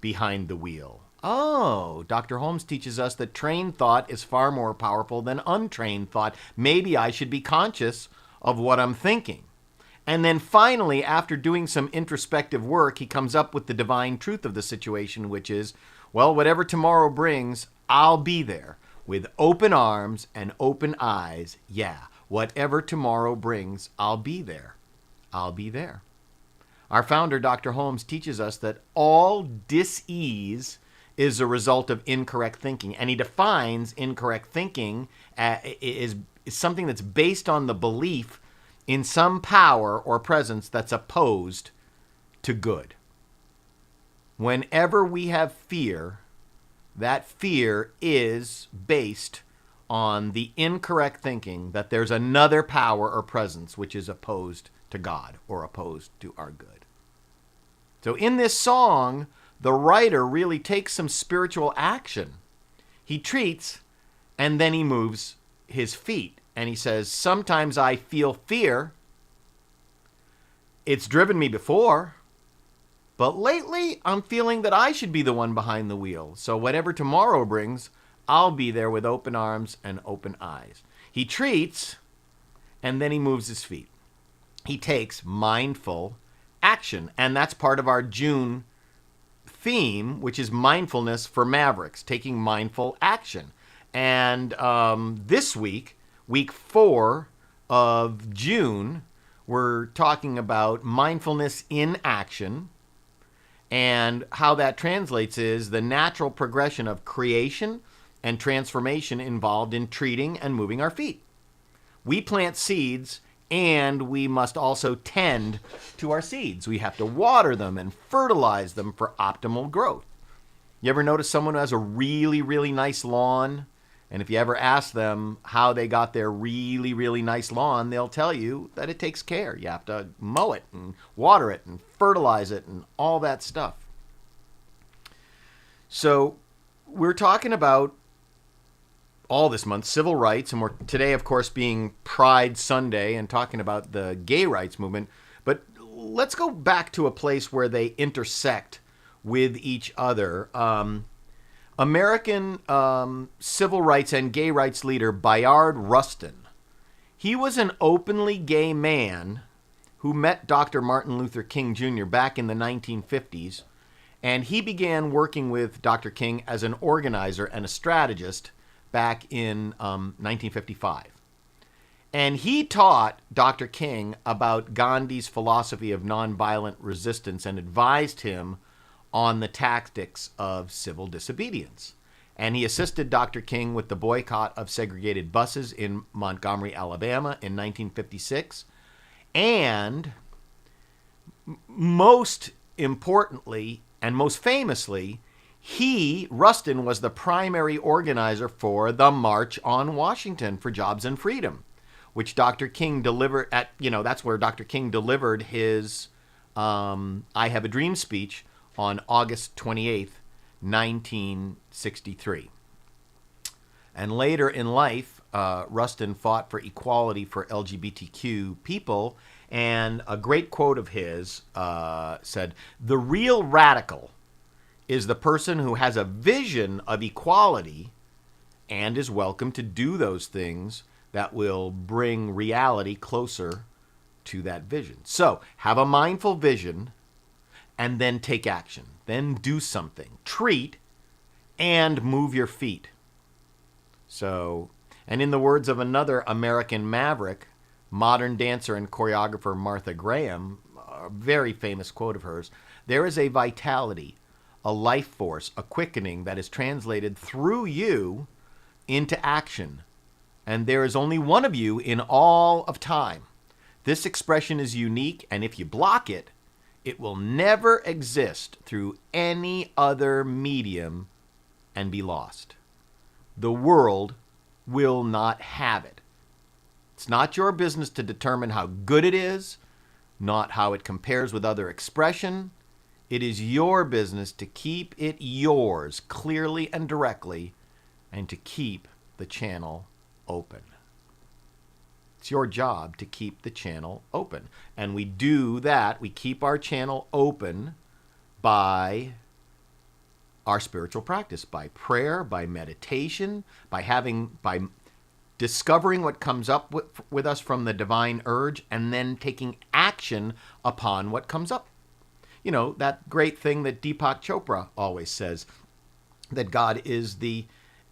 [SPEAKER 6] behind the wheel. Oh, Dr. Holmes teaches us that trained thought is far more powerful than untrained thought. Maybe I should be conscious of what I'm thinking. And then finally, after doing some introspective work, he comes up with the divine truth of the situation, which is, well, whatever tomorrow brings, I'll be there with open arms and open eyes. Yeah, whatever tomorrow brings, I'll be there. I'll be there. Our founder, Dr. Holmes, teaches us that all dis-ease is a result of incorrect thinking. And he defines incorrect thinking is something that's based on the belief in some power or presence that's opposed to good. Whenever we have fear, that fear is based on the incorrect thinking that there's another power or presence which is opposed to God or opposed to our good. So in this song, the writer really takes some spiritual action. He treats, and then he moves his feet. And he says, sometimes I feel fear. It's driven me before. But lately, I'm feeling that I should be the one behind the wheel. So whatever tomorrow brings, I'll be there with open arms and open eyes. He treats, and then he moves his feet. He takes mindful action. And that's part of our June theme, which is mindfulness for Mavericks, taking mindful action. And this week, week 4 of June, we're talking about mindfulness in action. And how that translates is the natural progression of creation and transformation involved in treating and moving our feet. We plant seeds, and we must also tend to our seeds. We have to water them and fertilize them for optimal growth. You ever notice someone who has a really, really nice lawn? And if you ever ask them how they got their really, really nice lawn, they'll tell you that it takes care. You have to mow it and water it and fertilize it and all that stuff. So we're talking about all this month, civil rights, and we're today, of course, being Pride Sunday and talking about the gay rights movement. But let's go back to a place where they intersect with each other. American civil rights and gay rights leader Bayard Rustin. He was an openly gay man who met Dr. Martin Luther King Jr. back in the 1950s, and he began working with Dr. King as an organizer and a strategist back in 1955. And he taught Dr. King about Gandhi's philosophy of nonviolent resistance and advised him on the tactics of civil disobedience. And he assisted Dr. King with the boycott of segregated buses in Montgomery, Alabama in 1956. And most importantly, and most famously, Rustin was the primary organizer for the March on Washington for Jobs and Freedom, which Dr. King delivered at, that's where Dr. King delivered his I Have a Dream speech on August 28th, 1963. And later in life, Rustin fought for equality for LGBTQ people, and a great quote of his said, "The real radical is the person who has a vision of equality and is welcome to do those things that will bring reality closer to that vision." So have a mindful vision and then take action. Then do something. Treat and move your feet. So, and in the words of another American maverick, modern dancer and choreographer Martha Graham, a very famous quote of hers, "There is a vitality, a life force, a quickening that is translated through you into action. And there is only one of you in all of time. This expression is unique, and if you block it, it will never exist through any other medium and be lost. The world will not have it. It's not your business to determine how good it is, not how it compares with other expression. It is your business to keep it yours clearly and directly, and to keep the channel open." It's your job to keep the channel open. And we do that, we keep our channel open by our spiritual practice, by prayer, by meditation, by discovering what comes up with us from the divine urge, and then taking action upon what comes up. That great thing that Deepak Chopra always says, that God is the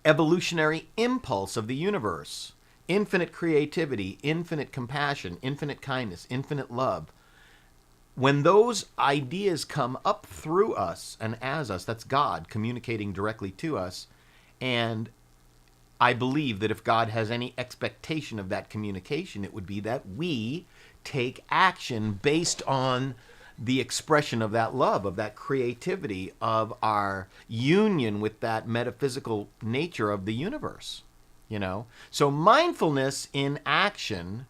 [SPEAKER 6] evolutionary impulse of the universe. Infinite creativity, infinite compassion, infinite kindness, infinite love. When those ideas come up through us and as us, that's God communicating directly to us. And I believe that if God has any expectation of that communication, it would be that we take action based on the expression of that love, of that creativity, of our union with that metaphysical nature of the universe. So mindfulness in action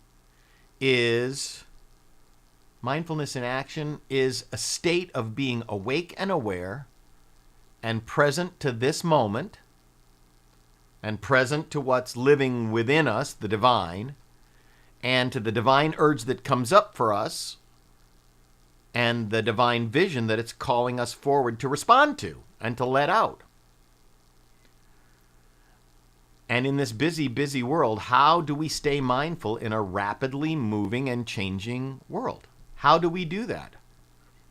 [SPEAKER 6] is a state of being awake and aware and present to this moment and present to what's living within us, the divine, and to the divine urge that comes up for us and the divine vision that it's calling us forward to respond to and to let out. And in this busy, busy world, how do we stay mindful in a rapidly moving and changing world? How do we do that?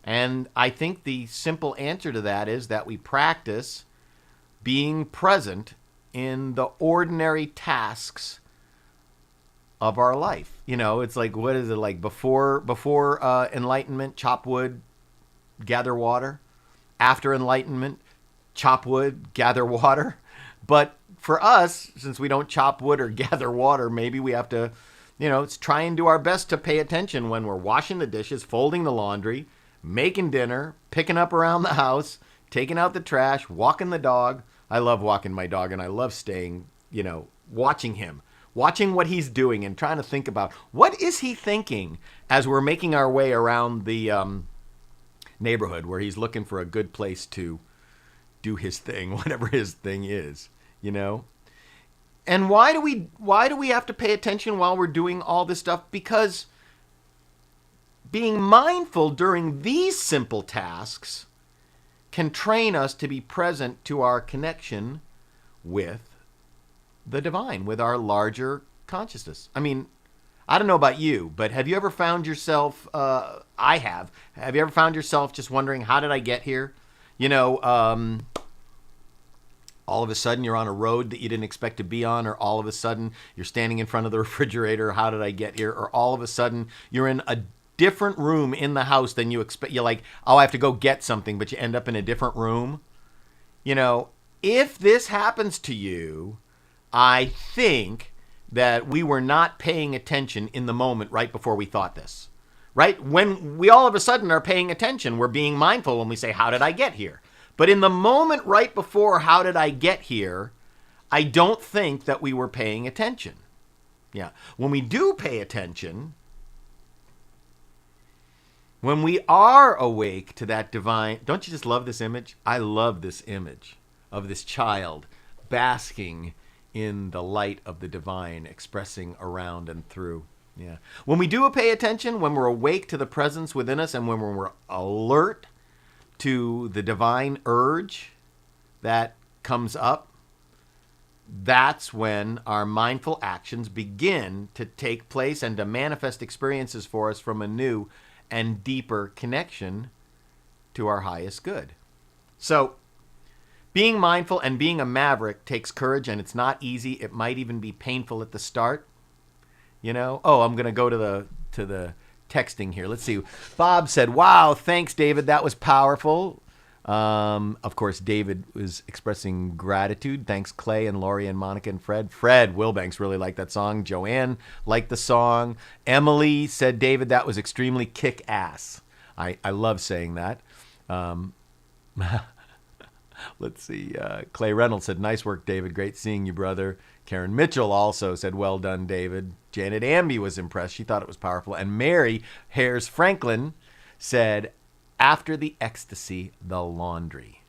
[SPEAKER 6] And I think the simple answer to that is that we practice being present in the ordinary tasks of our life. It's like, what is it like? Before enlightenment, chop wood, gather water. After enlightenment, chop wood, gather water. But for us, since we don't chop wood or gather water, maybe we have to, try and do our best to pay attention when we're washing the dishes, folding the laundry, making dinner, picking up around the house, taking out the trash, walking the dog. I love walking my dog, and I love staying, watching him, watching what he's doing and trying to think about what is he thinking as we're making our way around the neighborhood where he's looking for a good place to do his thing, whatever his thing is. And why do we have to pay attention while we're doing all this stuff? Because being mindful during these simple tasks can train us to be present to our connection with the divine, with our larger consciousness. I mean, I don't know about you, but have you ever found yourself, I have. Have you ever found yourself just wondering, how did I get here? All of a sudden, you're on a road that you didn't expect to be on, or all of a sudden, you're standing in front of the refrigerator. How did I get here? Or all of a sudden, you're in a different room in the house than you expect. You're like, oh, I have to go get something, but you end up in a different room. You know, if this happens to you, I think that we were not paying attention in the moment right before we thought this. Right? When we all of a sudden are paying attention, we're being mindful when we say, how did I get here? But in the moment right before, how did I get here, I don't think that we were paying attention. Yeah. When we do pay attention, when we are awake to that divine, don't you just love this image? I love this image of this child basking in the light of the divine, expressing around and through. Yeah. When we do pay attention, when we're awake to the presence within us, and when we're alert to the divine urge that comes up, that's when our mindful actions begin to take place and to manifest experiences for us from a new and deeper connection to our highest good. So, being mindful and being a maverick takes courage, and it's not easy. It might even be painful at the start. You know, oh, I'm going to go to the texting here. Let's see. Bob said, wow, thanks, David. That was powerful. Of course, David was expressing gratitude. Thanks, Clay and Lori and Monica and Fred. Fred Wilbanks really liked that song. Joanne liked the song. Emily said, David, that was extremely kick-ass. I love saying that. Let's see. Clay Reynolds said, nice work, David. Great seeing you, brother. Karen Mitchell also said, well done, David. Janet Amby was impressed. She thought it was powerful. And Mary Hares Franklin said, after the ecstasy, the laundry.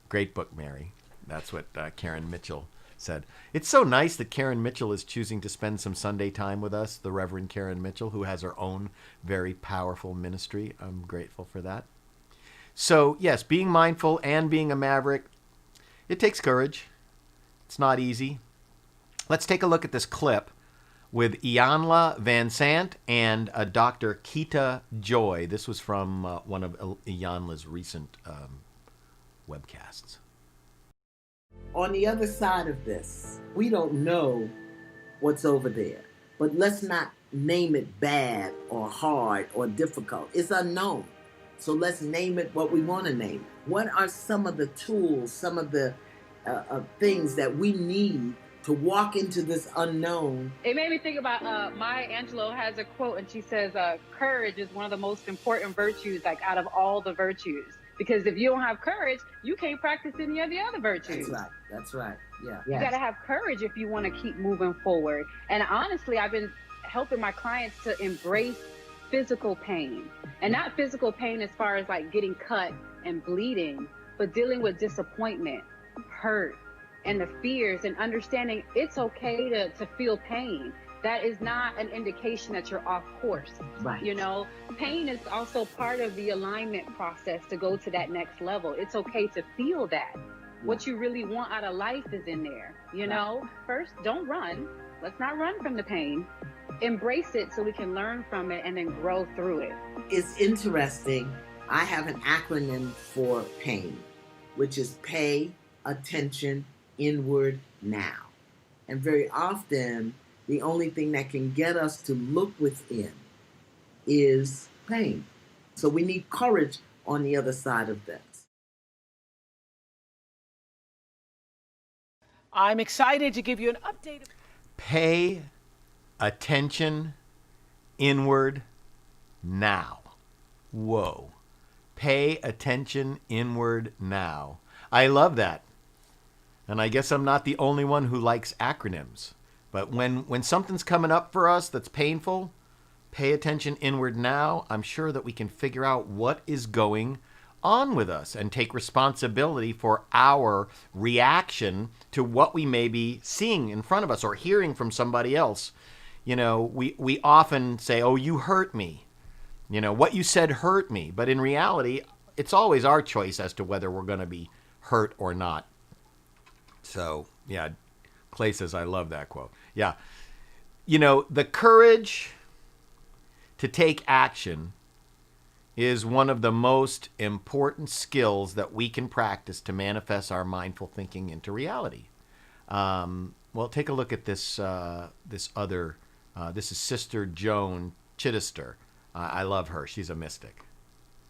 [SPEAKER 6] Great book, Mary. That's what Karen Mitchell said. It's so nice that Karen Mitchell is choosing to spend some Sunday time with us, the Reverend Karen Mitchell, who has her own very powerful ministry. I'm grateful for that. So, yes, being mindful and being a maverick, it takes courage. It's not easy. Let's take a look at this clip with Iyanla Van Sant and Dr. Keita Joy. This was from one of Iyanla's recent webcasts.
[SPEAKER 11] On the other side of this, we don't know what's over there. But let's not name it bad or hard or difficult. It's unknown. So let's name it what we want to name it. What are some of the tools, some of the things that we need to walk into this unknown?
[SPEAKER 12] It made me think about Maya Angelou has a quote, and she says, courage is one of the most important virtues, like out of all the virtues. Because if you don't have courage, you can't practice any of the other virtues.
[SPEAKER 11] That's right. Yeah.
[SPEAKER 12] You got to have courage if you want to keep moving forward. And honestly, I've been helping my clients to embrace physical pain. And not physical pain as far as like getting cut and bleeding, but dealing with disappointment, hurt, and the fears, and understanding it's okay to feel pain. That is not an indication that you're off course.
[SPEAKER 11] Right.
[SPEAKER 12] You know, pain is also part of the alignment process to go to that next level. It's okay to feel that. Yeah. What you really want out of life is in there. You know, first, don't run. Let's not run from the pain. Embrace it so we can learn from it and then grow through it.
[SPEAKER 11] It's interesting. I have an acronym for pain, which is pay attention inward now. And very often, the only thing that can get us to look within is pain. So we need courage on the other side of this.
[SPEAKER 13] I'm excited to give you an update.
[SPEAKER 6] Pay attention inward now. Whoa. Pay attention inward now. I love that. And I guess I'm not the only one who likes acronyms. But when something's coming up for us that's painful, pay attention inward now. I'm sure that we can figure out what is going on with us and take responsibility for our reaction to what we may be seeing in front of us or hearing from somebody else. You know, we often say, oh, you hurt me. You know, what you said hurt me. But in reality, it's always our choice as to whether we're going to be hurt or not. So, yeah, Clay says, I love that quote. Yeah. You know, the courage to take action is one of the most important skills that we can practice to manifest our mindful thinking into reality. Well, take a look at this. This is Sister Joan Chittister. I love her. She's a mystic.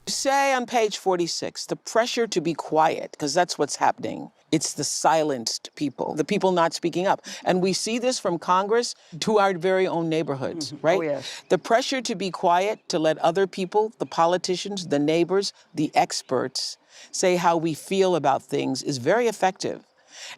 [SPEAKER 14] Say on page 46, the pressure to be quiet, because that's what's happening. It's the silenced people, the people not speaking up. And we see this from Congress to our very own neighborhoods, right?
[SPEAKER 15] Oh, yes.
[SPEAKER 14] The pressure to be quiet, to let other people, the politicians, the neighbors, the experts, say how we feel about things is very effective.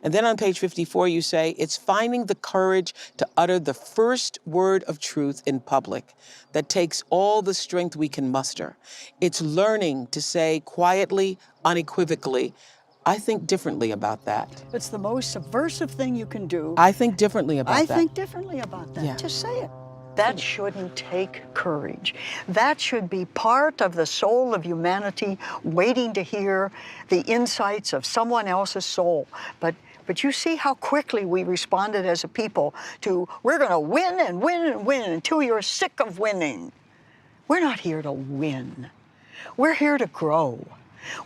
[SPEAKER 14] And then on page 54, you say, it's finding the courage to utter the first word of truth in public that takes all the strength we can muster. It's learning to say quietly, unequivocally, I think differently about that.
[SPEAKER 15] It's the most subversive thing you can do.
[SPEAKER 14] I think differently about that.
[SPEAKER 15] I think differently about that.
[SPEAKER 14] Yeah.
[SPEAKER 15] Just say it. That shouldn't take courage. That should be part of the soul of humanity, waiting to hear the insights of someone else's soul. But you see how quickly we responded as a people to, we're going to win and win and win until you're sick of winning. We're not here to win. We're here to grow.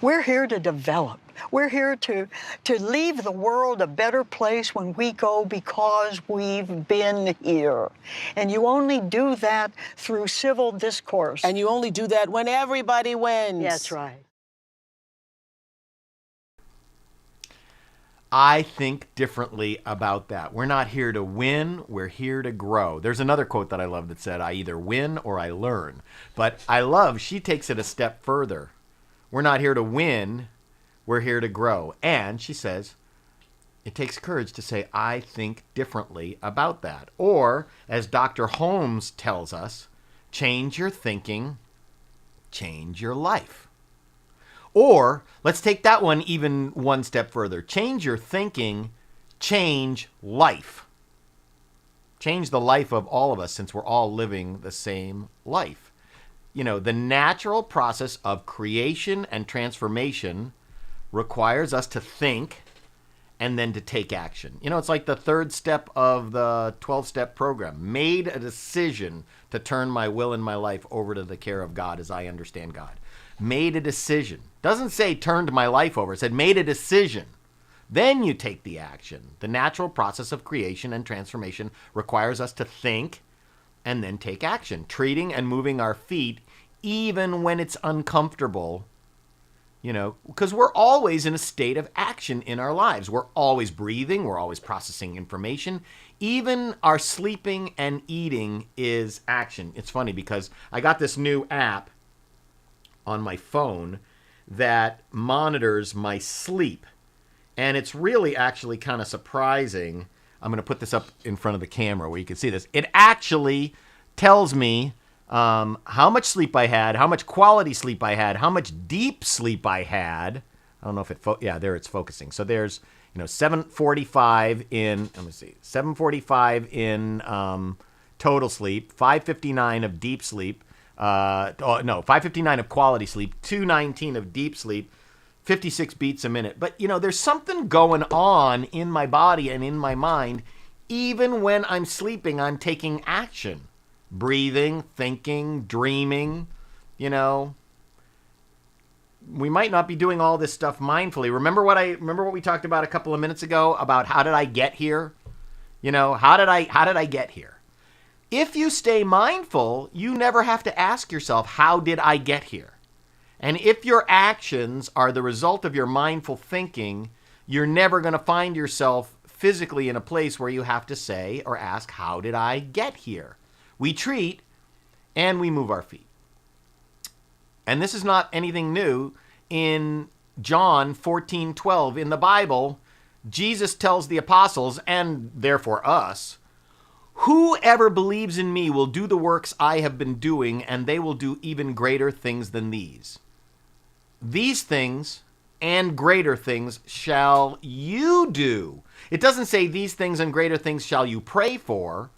[SPEAKER 15] We're here to develop. We're here to leave the world a better place when we go because we've been here. And you only do that through civil discourse.
[SPEAKER 14] And you only do that when everybody wins.
[SPEAKER 15] That's right.
[SPEAKER 6] I think differently about that. We're not here to win, we're here to grow. There's another quote that I love that said, I either win or I learn. But I love, she takes it a step further. We're not here to win, we're here to grow. And she says, it takes courage to say, I think differently about that. Or, as Dr. Holmes tells us, change your thinking, change your life. Or, let's take that one even one step further. Change your thinking, change life. Change the life of all of us, since we're all living the same life. You know, the natural process of creation and transformation requires us to think and then to take action. You know, it's like the third step of the 12-step program. Made a decision to turn my will and my life over to the care of God as I understand God. Made a decision. Doesn't say turned my life over. It said made a decision. Then you take the action. The natural process of creation and transformation requires us to think and then take action. Treating and moving our feet even when it's uncomfortable. You know, because we're always in a state of action in our lives. We're always breathing. We're always processing information. Even our sleeping and eating is action. It's funny because I got this new app on my phone that monitors my sleep. And it's really actually kind of surprising. I'm going to put this up in front of the camera where you can see this. It actually tells me how much sleep I had, how much quality sleep I had, how much deep sleep I had. I don't know if it, there it's focusing. So there's, 7:45 in, let me see, 7:45 in total sleep, 5:59 of deep sleep, 5:59 of quality sleep, 2:19 of deep sleep, 56 beats a minute. But, there's something going on in my body and in my mind. Even when I'm sleeping, I'm taking action. Breathing, thinking, dreaming, We might not be doing all this stuff mindfully. Remember what we talked about a couple of minutes ago about how did I get here? How did I get here? If you stay mindful, you never have to ask yourself, how did I get here? And if your actions are the result of your mindful thinking, you're never going to find yourself physically in a place where you have to say or ask, how did I get here? We treat and we move our feet. And this is not anything new. In John 14:12 in the Bible, Jesus tells the apostles, and therefore us, whoever believes in me will do the works I have been doing, and they will do even greater things than these. These things and greater things shall you do. It doesn't say these things and greater things shall you pray for.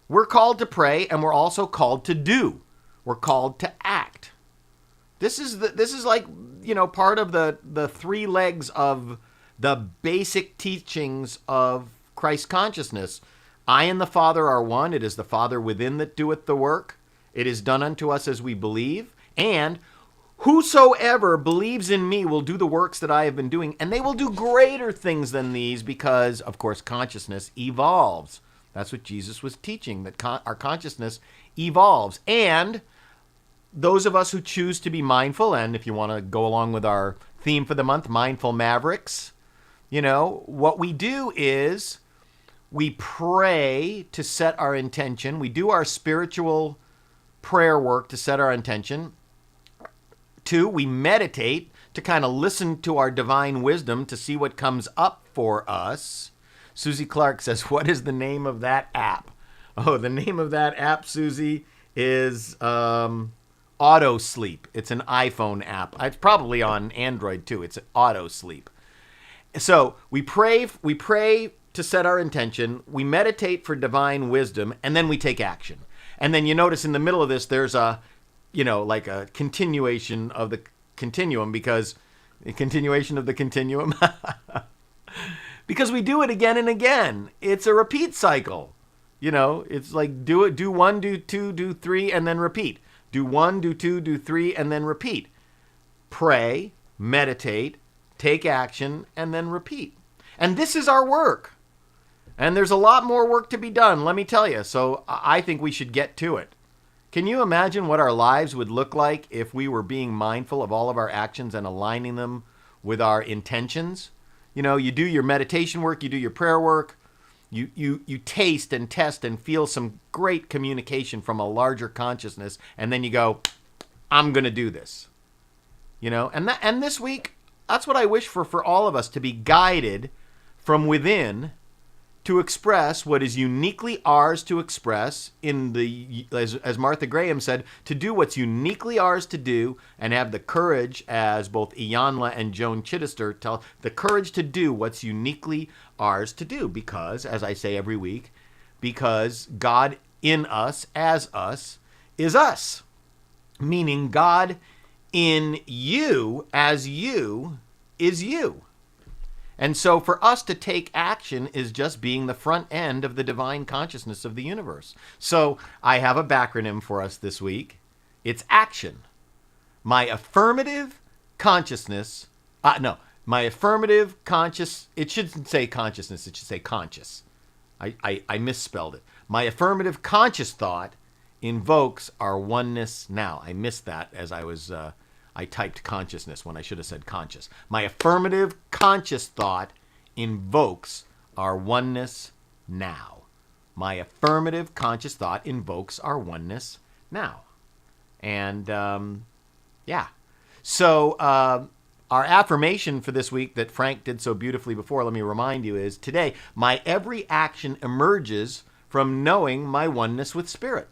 [SPEAKER 6] We're called to pray, and we're also called to do. We're called to act. This is like, part of the three legs of the basic teachings of Christ consciousness. I and the Father are one. It is the Father within that doeth the work. It is done unto us as we believe. And whosoever believes in me will do the works that I have been doing, and they will do greater things than these because, of course, consciousness evolves. That's what Jesus was teaching, that our consciousness evolves. And those of us who choose to be mindful, and if you want to go along with our theme for the month, Mindful Mavericks, what we do is we pray to set our intention. We do our spiritual prayer work to set our intention. 2, we meditate to kind of listen to our divine wisdom to see what comes up for us. Susie Clark says, what is the name of that app? Oh, the name of that app, Susie, is Auto Sleep. It's an iPhone app. It's probably on Android too. It's Auto Sleep. So we pray to set our intention. We meditate for divine wisdom, and then we take action. And then you notice in the middle of this, there's like a continuation of the continuum, because because we do it again and again. It's a repeat cycle. It's like do 1, do 2, do 3, and then repeat. Do 1, do 2, do 3, and then repeat. Pray, meditate, take action, and then repeat. And this is our work. And there's a lot more work to be done, let me tell you. So I think we should get to it. Can you imagine what our lives would look like if we were being mindful of all of our actions and aligning them with our intentions? You do your meditation work, you do your prayer work, you taste and test and feel some great communication from a larger consciousness, and then you go, I'm going to do this. And this week, that's what I wish for all of us, to be guided from within to express what is uniquely ours to express, as Martha Graham said, to do what's uniquely ours to do, and have the courage, as both Iyanla and Joan Chittister tell, the courage to do what's uniquely ours to do. Because, as I say every week, because God in us, as us, is us. Meaning God in you, as you, is you. And so for us to take action is just being the front end of the divine consciousness of the universe. So I have a backronym for us this week. It's ACTION. My affirmative consciousness, my affirmative conscious, it shouldn't say consciousness, it should say conscious. I misspelled it. My affirmative conscious thought invokes our oneness now. I missed that as I typed consciousness when I should have said conscious. My affirmative conscious thought invokes our oneness now. My affirmative conscious thought invokes our oneness now. And So our affirmation for this week that Frank did so beautifully before, let me remind you, is today, my every action emerges from knowing my oneness with Spirit.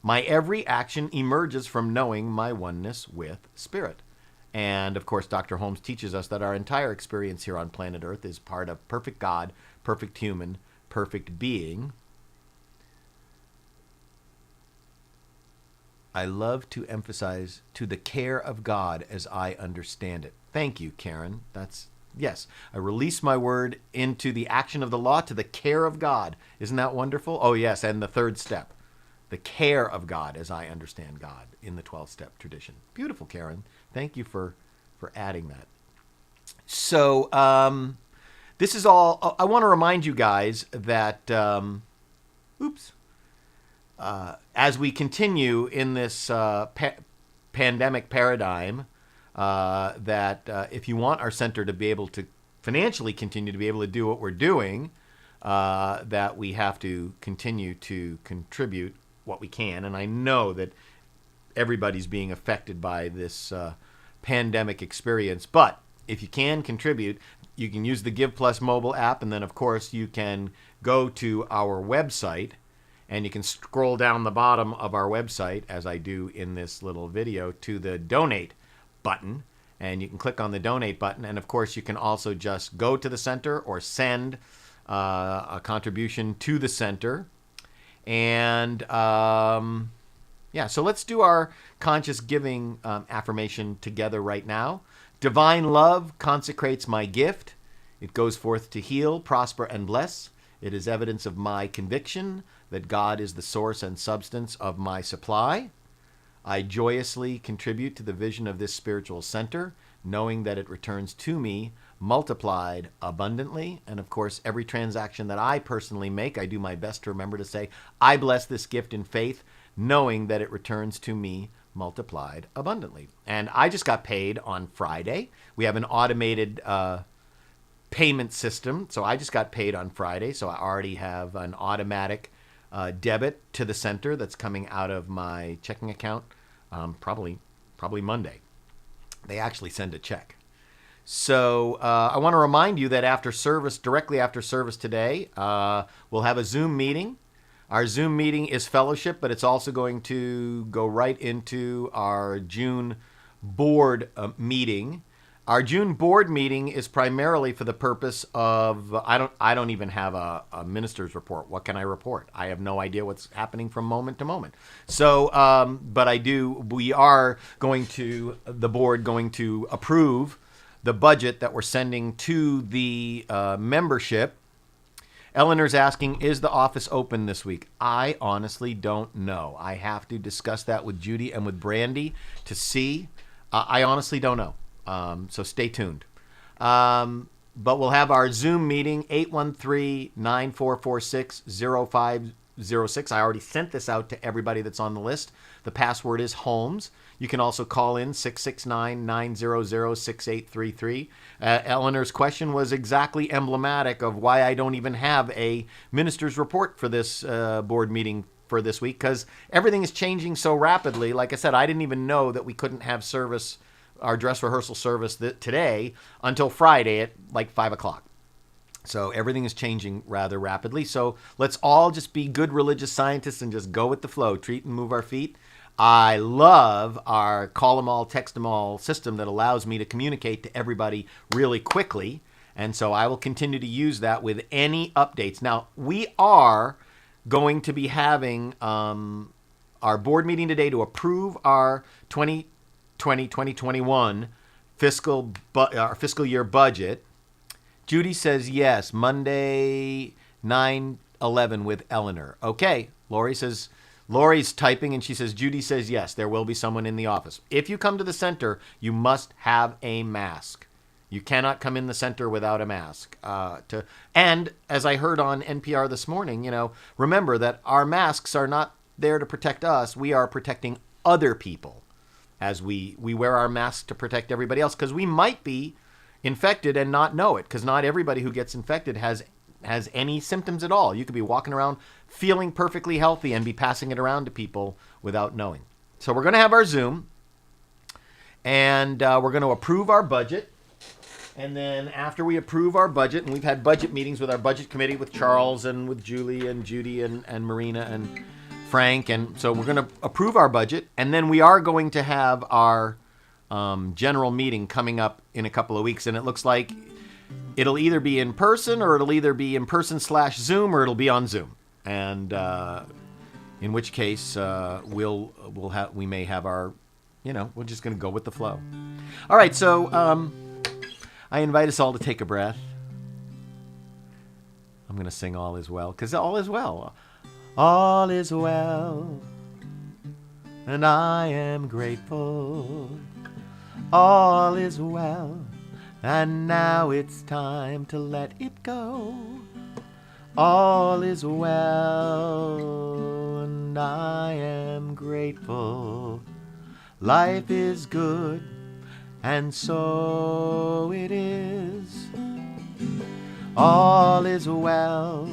[SPEAKER 6] My every action emerges from knowing my oneness with Spirit. And, of course, Dr. Holmes teaches us that our entire experience here on planet Earth is part of perfect God, perfect human, perfect being. I love to emphasize to the care of God as I understand it. Thank you, Karen. Yes, I release my word into the action of the law to the care of God. Isn't that wonderful? Oh, yes, and the third step. The care of God as I understand God in the 12-step tradition. Beautiful, Karen. Thank you for adding that. So this is all, I want to remind you guys that, as we continue in this pandemic paradigm, that if you want our center to be able to financially continue to be able to do what we're doing, that we have to continue to contribute what we can. And I know that everybody's being affected by this pandemic experience. But if you can contribute, you can use the Give Plus mobile app. And then, of course, you can go to our website and you can scroll down the bottom of our website, as I do in this little video, to the donate button. And you can click on the donate button. And, of course, you can also just go to the center or send a contribution to the center. And so let's do our conscious giving affirmation together right now. Divine love consecrates my gift. It goes forth to heal, prosper, and bless. It is evidence of my conviction that God is the source and substance of my supply. I joyously contribute to the vision of this spiritual center, knowing that it returns to me multiplied abundantly. And of course, every transaction that I personally make, I do my best to remember to say, I bless this gift in faith, knowing that it returns to me multiplied abundantly. And I just got paid on Friday. We have an automated payment system. So I just got paid on Friday. So I already have an automatic debit to the center that's coming out of my checking account probably Monday. They actually send a check. So I want to remind you that after service, directly after service today, we'll have a Zoom meeting. Our Zoom meeting is fellowship, but it's also going to go right into our June board meeting. Our June board meeting is primarily for the purpose of, I don't even have a minister's report. What can I report? I have no idea what's happening from moment to moment. So, but we are going to, the board going to approve the budget that we're sending to the membership. Eleanor's asking, is the office open this week? I honestly don't know. I have to discuss that with Judy and with Brandy to see. I honestly don't know. So stay tuned. But we'll have our Zoom meeting, 813-9446-0506. I already sent this out to everybody that's on the list. The password is Holmes. You can also call in 669-900-6833. Eleanor's question was exactly emblematic of why I don't even have a minister's report for this board meeting for this week, because everything is changing so rapidly. Like I said, I didn't even know that we couldn't have service, our dress rehearsal service today until Friday at like 5 o'clock. So everything is changing rather rapidly. So let's all just be good religious scientists and just go with the flow, treat and move our feet. I love our call 'em all, text 'em all system that allows me to communicate to everybody really quickly. And so I will continue to use that with any updates. Now, we are going to be having our board meeting today to approve our 2020-2021 fiscal year budget. Judy says yes, Monday 9/11 with Eleanor. Okay, Lori's typing and she says, Judy says yes, there will be someone in the office. If you come to the center, you must have a mask. You cannot come in the center without a mask. And as I heard on NPR this morning, remember that our masks are not there to protect us. We are protecting other people as we wear our masks to protect everybody else, because we might be infected and not know it, because not everybody who gets infected has any symptoms at all. You could be walking around feeling perfectly healthy and be passing it around to people without knowing. So we're going to have our Zoom, and we're going to approve our budget. And then after we approve our budget, and we've had budget meetings with our budget committee with Charles and with Julie and Judy and Marina and Frank. And so we're going to approve our budget. And then we are going to have our general meeting coming up in a couple of weeks. And it looks like it'll either be in person, or it'll either be in person /Zoom, or it'll be on Zoom. And in which case we may have our, we're just going to go with the flow. All right. So I invite us all to take a breath. I'm going to sing All Is Well, because all is well. All is well, and I am grateful. All is well, and now it's time to let it go. All is well, and I am grateful. Life is good, and so it is. All is well,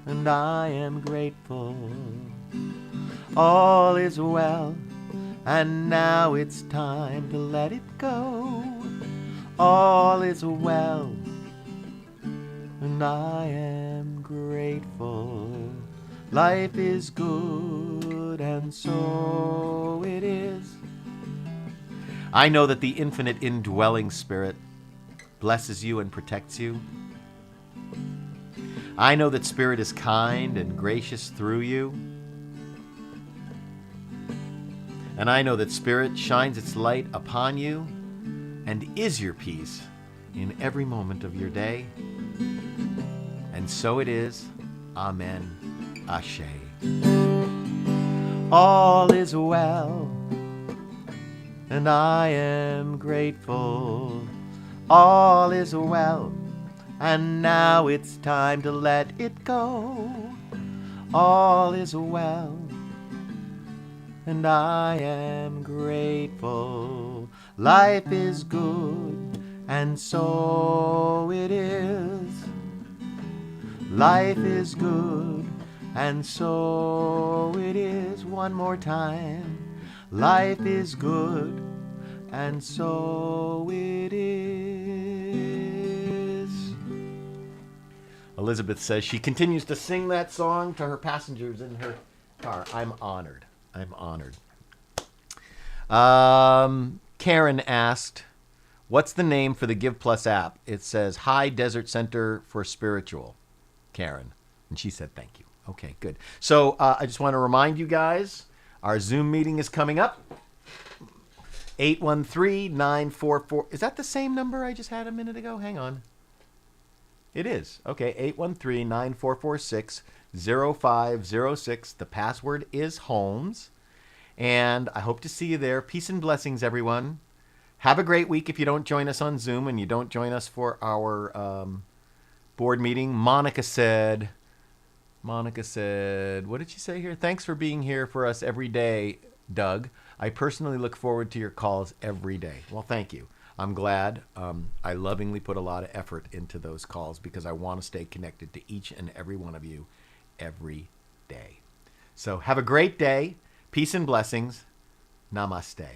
[SPEAKER 6] and I am grateful. All is well, and now it's time to let it go. All is well, and I am grateful. Life is good, and so it is. I know that the infinite indwelling Spirit blesses you and protects you. I know that Spirit is kind and gracious through you. And I know that Spirit shines its light upon you and is your peace in every moment of your day. And so it is. Amen. Ashe. all is well, and I am grateful. All is well, and now it's time to let it go. All is well, and I am grateful. Life is good, and so it is. Life is good, and so it is. One more time. Life is good, and so it is. Elizabeth says she continues to sing that song to her passengers in her car. I'm honored. I'm honored. Karen asked, what's the name for the Give Plus app? It says High Desert Center for Spiritual. Karen. And she said thank you. Okay, good. So I just want to remind you guys, our Zoom meeting is coming up. 813-944. Is that the same number I just had a minute ago? Hang on. It is. Okay, 813-944-0506. The password is Holmes. And I hope to see you there. Peace and blessings, everyone. Have a great week if you don't join us on Zoom and you don't join us for our board meeting. Monica said, what did she say here? Thanks for being here for us every day, Doug. I personally look forward to your calls every day. Well, thank you. I'm glad. I lovingly put a lot of effort into those calls because I want to stay connected to each and every one of you every day. So have a great day. Peace and blessings. Namaste.